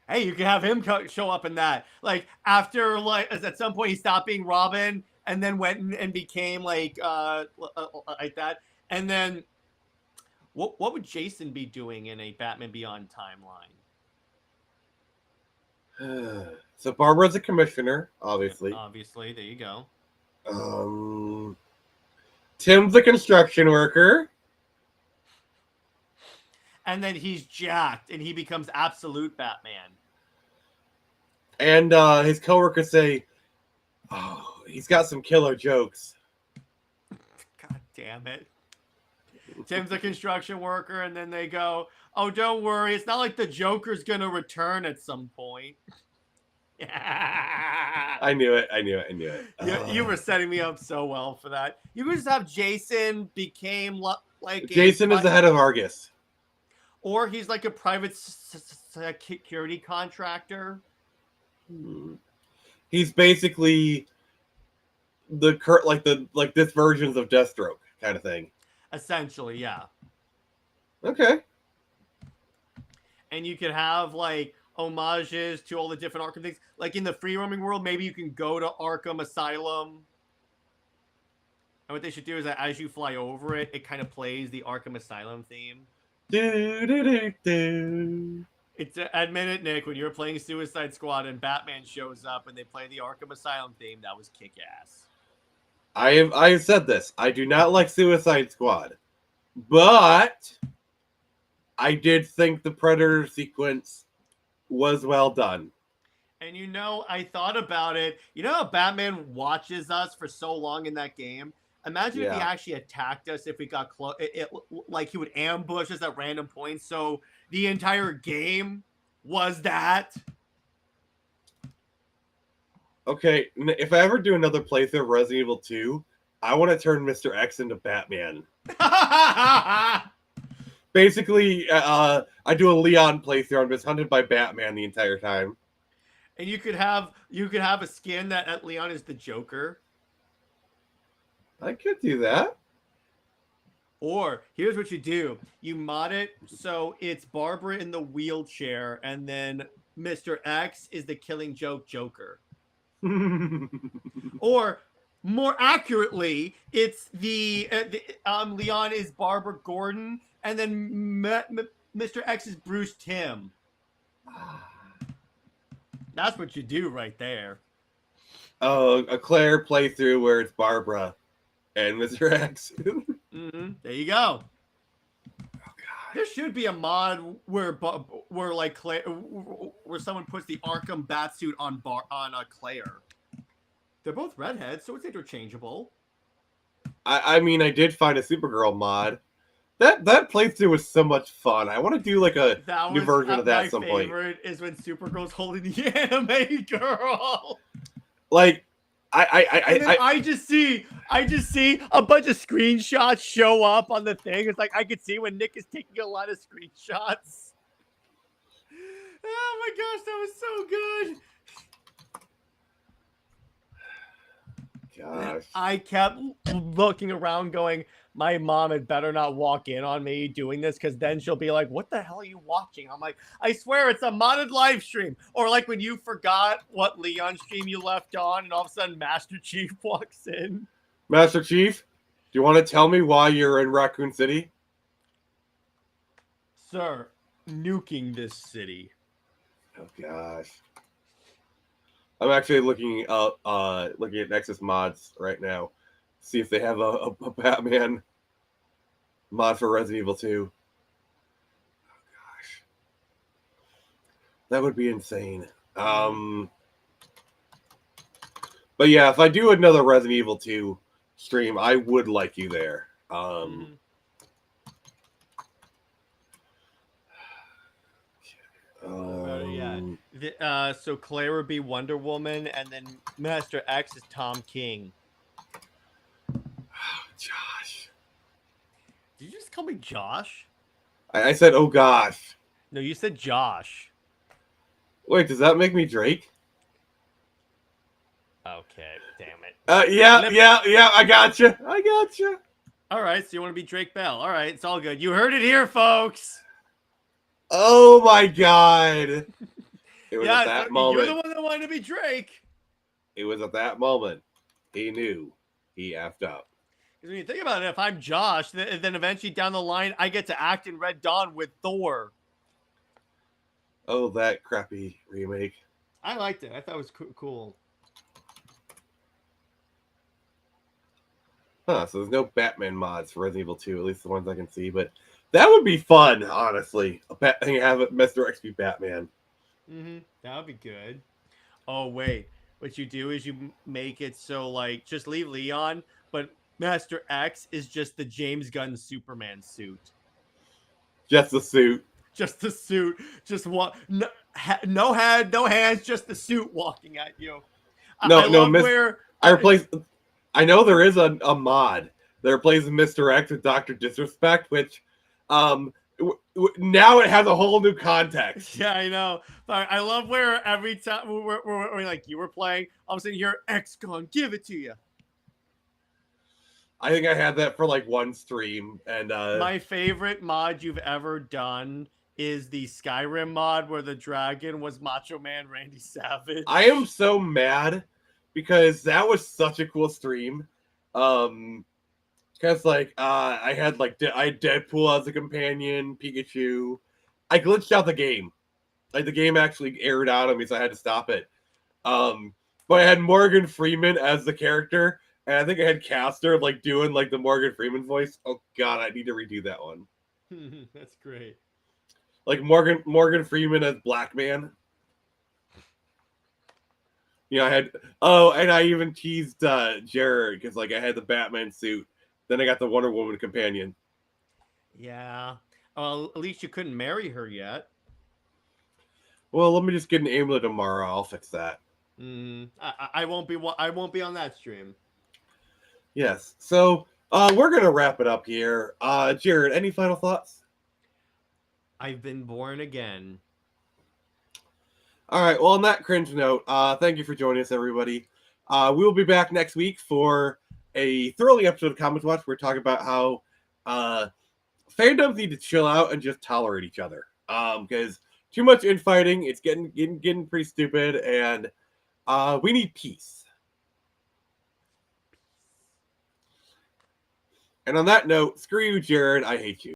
Hey, you can have him show up in that. Like after, like at some point he stopped being Robin and then went and became like that. And then, what would Jason be doing in a Batman Beyond timeline? So Barbara's a commissioner, obviously. Obviously, there you go. Tim's a construction worker. And then he's jacked and he becomes absolute Batman. And his coworkers say, "Oh, he's got some killer jokes." God damn it. Tim's a construction worker, and then they go, "Oh, don't worry. It's not like the Joker's going to return at some point." I knew it. You were setting me up so well for that. You could just have Jason became like Jason is the head of Argus. Or he's like a private security contractor. He's basically this versions of Deathstroke kind of thing. Essentially, yeah. Okay. And you could have like homages to all the different Arkham things. Like in the free roaming world, maybe you can go to Arkham Asylum. And what they should do is that as you fly over it, it kind of plays the Arkham Asylum theme. It's admit it, Nick, when you were playing Suicide Squad and Batman shows up and they play the Arkham Asylum theme, that was kick-ass. I have said this. I do not like Suicide Squad, but I did think the Predator sequence was well done. And I thought about it. You know how Batman watches us for so long in that game? Imagine if he actually attacked us if we got close. Like he would ambush us at random points. So the entire game was that. Okay, if I ever do another playthrough of Resident Evil 2, I want to turn Mr. X into Batman. Basically, I do a Leon playthrough. I'm just hunted by Batman the entire time. And you could have a skin that Leon is the Joker. I could do that. Or here's what you do. You mod it so it's Barbara in the wheelchair and then Mr. X is the Killing Joke Joker. Or more accurately, it's Leon is Barbara Gordon and then Mr. X is Bruce Timm. That's what you do right there. Oh, a Claire playthrough where it's Barbara and Mr. X. There you go. Oh, God. There should be a mod where like Claire, where someone puts the Arkham Batsuit on Claire. They're both redheads, so it's interchangeable. I mean, I did find a Supergirl mod. That playthrough was so much fun. I want to do like a new version of that at some point. My favorite is when Supergirl's holding the anime girl. Like, I just see a bunch of screenshots show up on the thing. It's like I could see when Nick is taking a lot of screenshots. Oh my gosh, that was so good. Gosh. I kept looking around going, my mom had better not walk in on me doing this because then she'll be like, what the hell are you watching? I'm like, I swear it's a modded live stream. Or like when you forgot what Leon stream you left on and all of a sudden Master Chief walks in. Master Chief, do you want to tell me why you're in Raccoon City? Sir, nuking this city. Oh gosh. I'm actually looking at Nexus mods right now. See if they have a Batman mod for Resident Evil 2. Oh gosh. That would be insane. But yeah, if I do another Resident Evil 2 stream, I would like you there. So Claire would be Wonder Woman, and then Master X is Tom King. Josh. Did you just call me Josh? I said, oh gosh. No, you said Josh. Wait, does that make me Drake? Okay, damn it. Yeah, I gotcha. All right, so you want to be Drake Bell. All right, it's all good. You heard it here, folks. Oh my god. It was at that moment. You're the one that wanted to be Drake. It was at that moment. He knew he effed up. Because when you think about it, if I'm Josh, then eventually down the line, I get to act in Red Dawn with Thor. Oh, that crappy remake. I liked it. I thought it was cool. Huh, so there's no Batman mods for Resident Evil 2, at least the ones I can see, but that would be fun, honestly. Have Mr. X be Batman. That would be good. Oh, wait. What you do is you make it so, like, just leave Leon, but Master X is just the James Gunn Superman suit. Just the suit. Just the suit. Just no head, no hands, just the suit walking at you. I know there is a mod that replaces Mr. X with Dr. Disrespect, which now it has a whole new context. Yeah, I know. But I love where every time we're like you were playing, I'm sitting here, X gun, give it to you. I think I had that for like one stream, and my favorite mod you've ever done is the Skyrim mod where the dragon was Macho Man Randy Savage. I am so mad because that was such a cool stream. Because like I had Deadpool as a companion, Pikachu. I glitched out the game. Like the game actually aired out on me, so I had to stop it. But I had Morgan Freeman as the character, and I think I had Caster like doing like the Morgan Freeman voice. Oh god, I need to redo that one. That's great. Like Morgan Freeman as Black Man. I had and I even teased Jared because like I had the Batman suit. Then I got the Wonder Woman companion. Yeah. Well, at least you couldn't marry her yet. Well, let me just get an amulet tomorrow. I'll fix that. I won't be on that stream. Yes. So we're gonna wrap it up here. Jared, any final thoughts? I've been born again. All right. Well, on that cringe note, thank you for joining us, everybody. We will be back next week for a thrilling episode of Comics Watch. We're talking about how fandoms need to chill out and just tolerate each other. Because too much infighting, it's getting pretty stupid, and we need peace. And on that note, screw you, Jared. I hate you.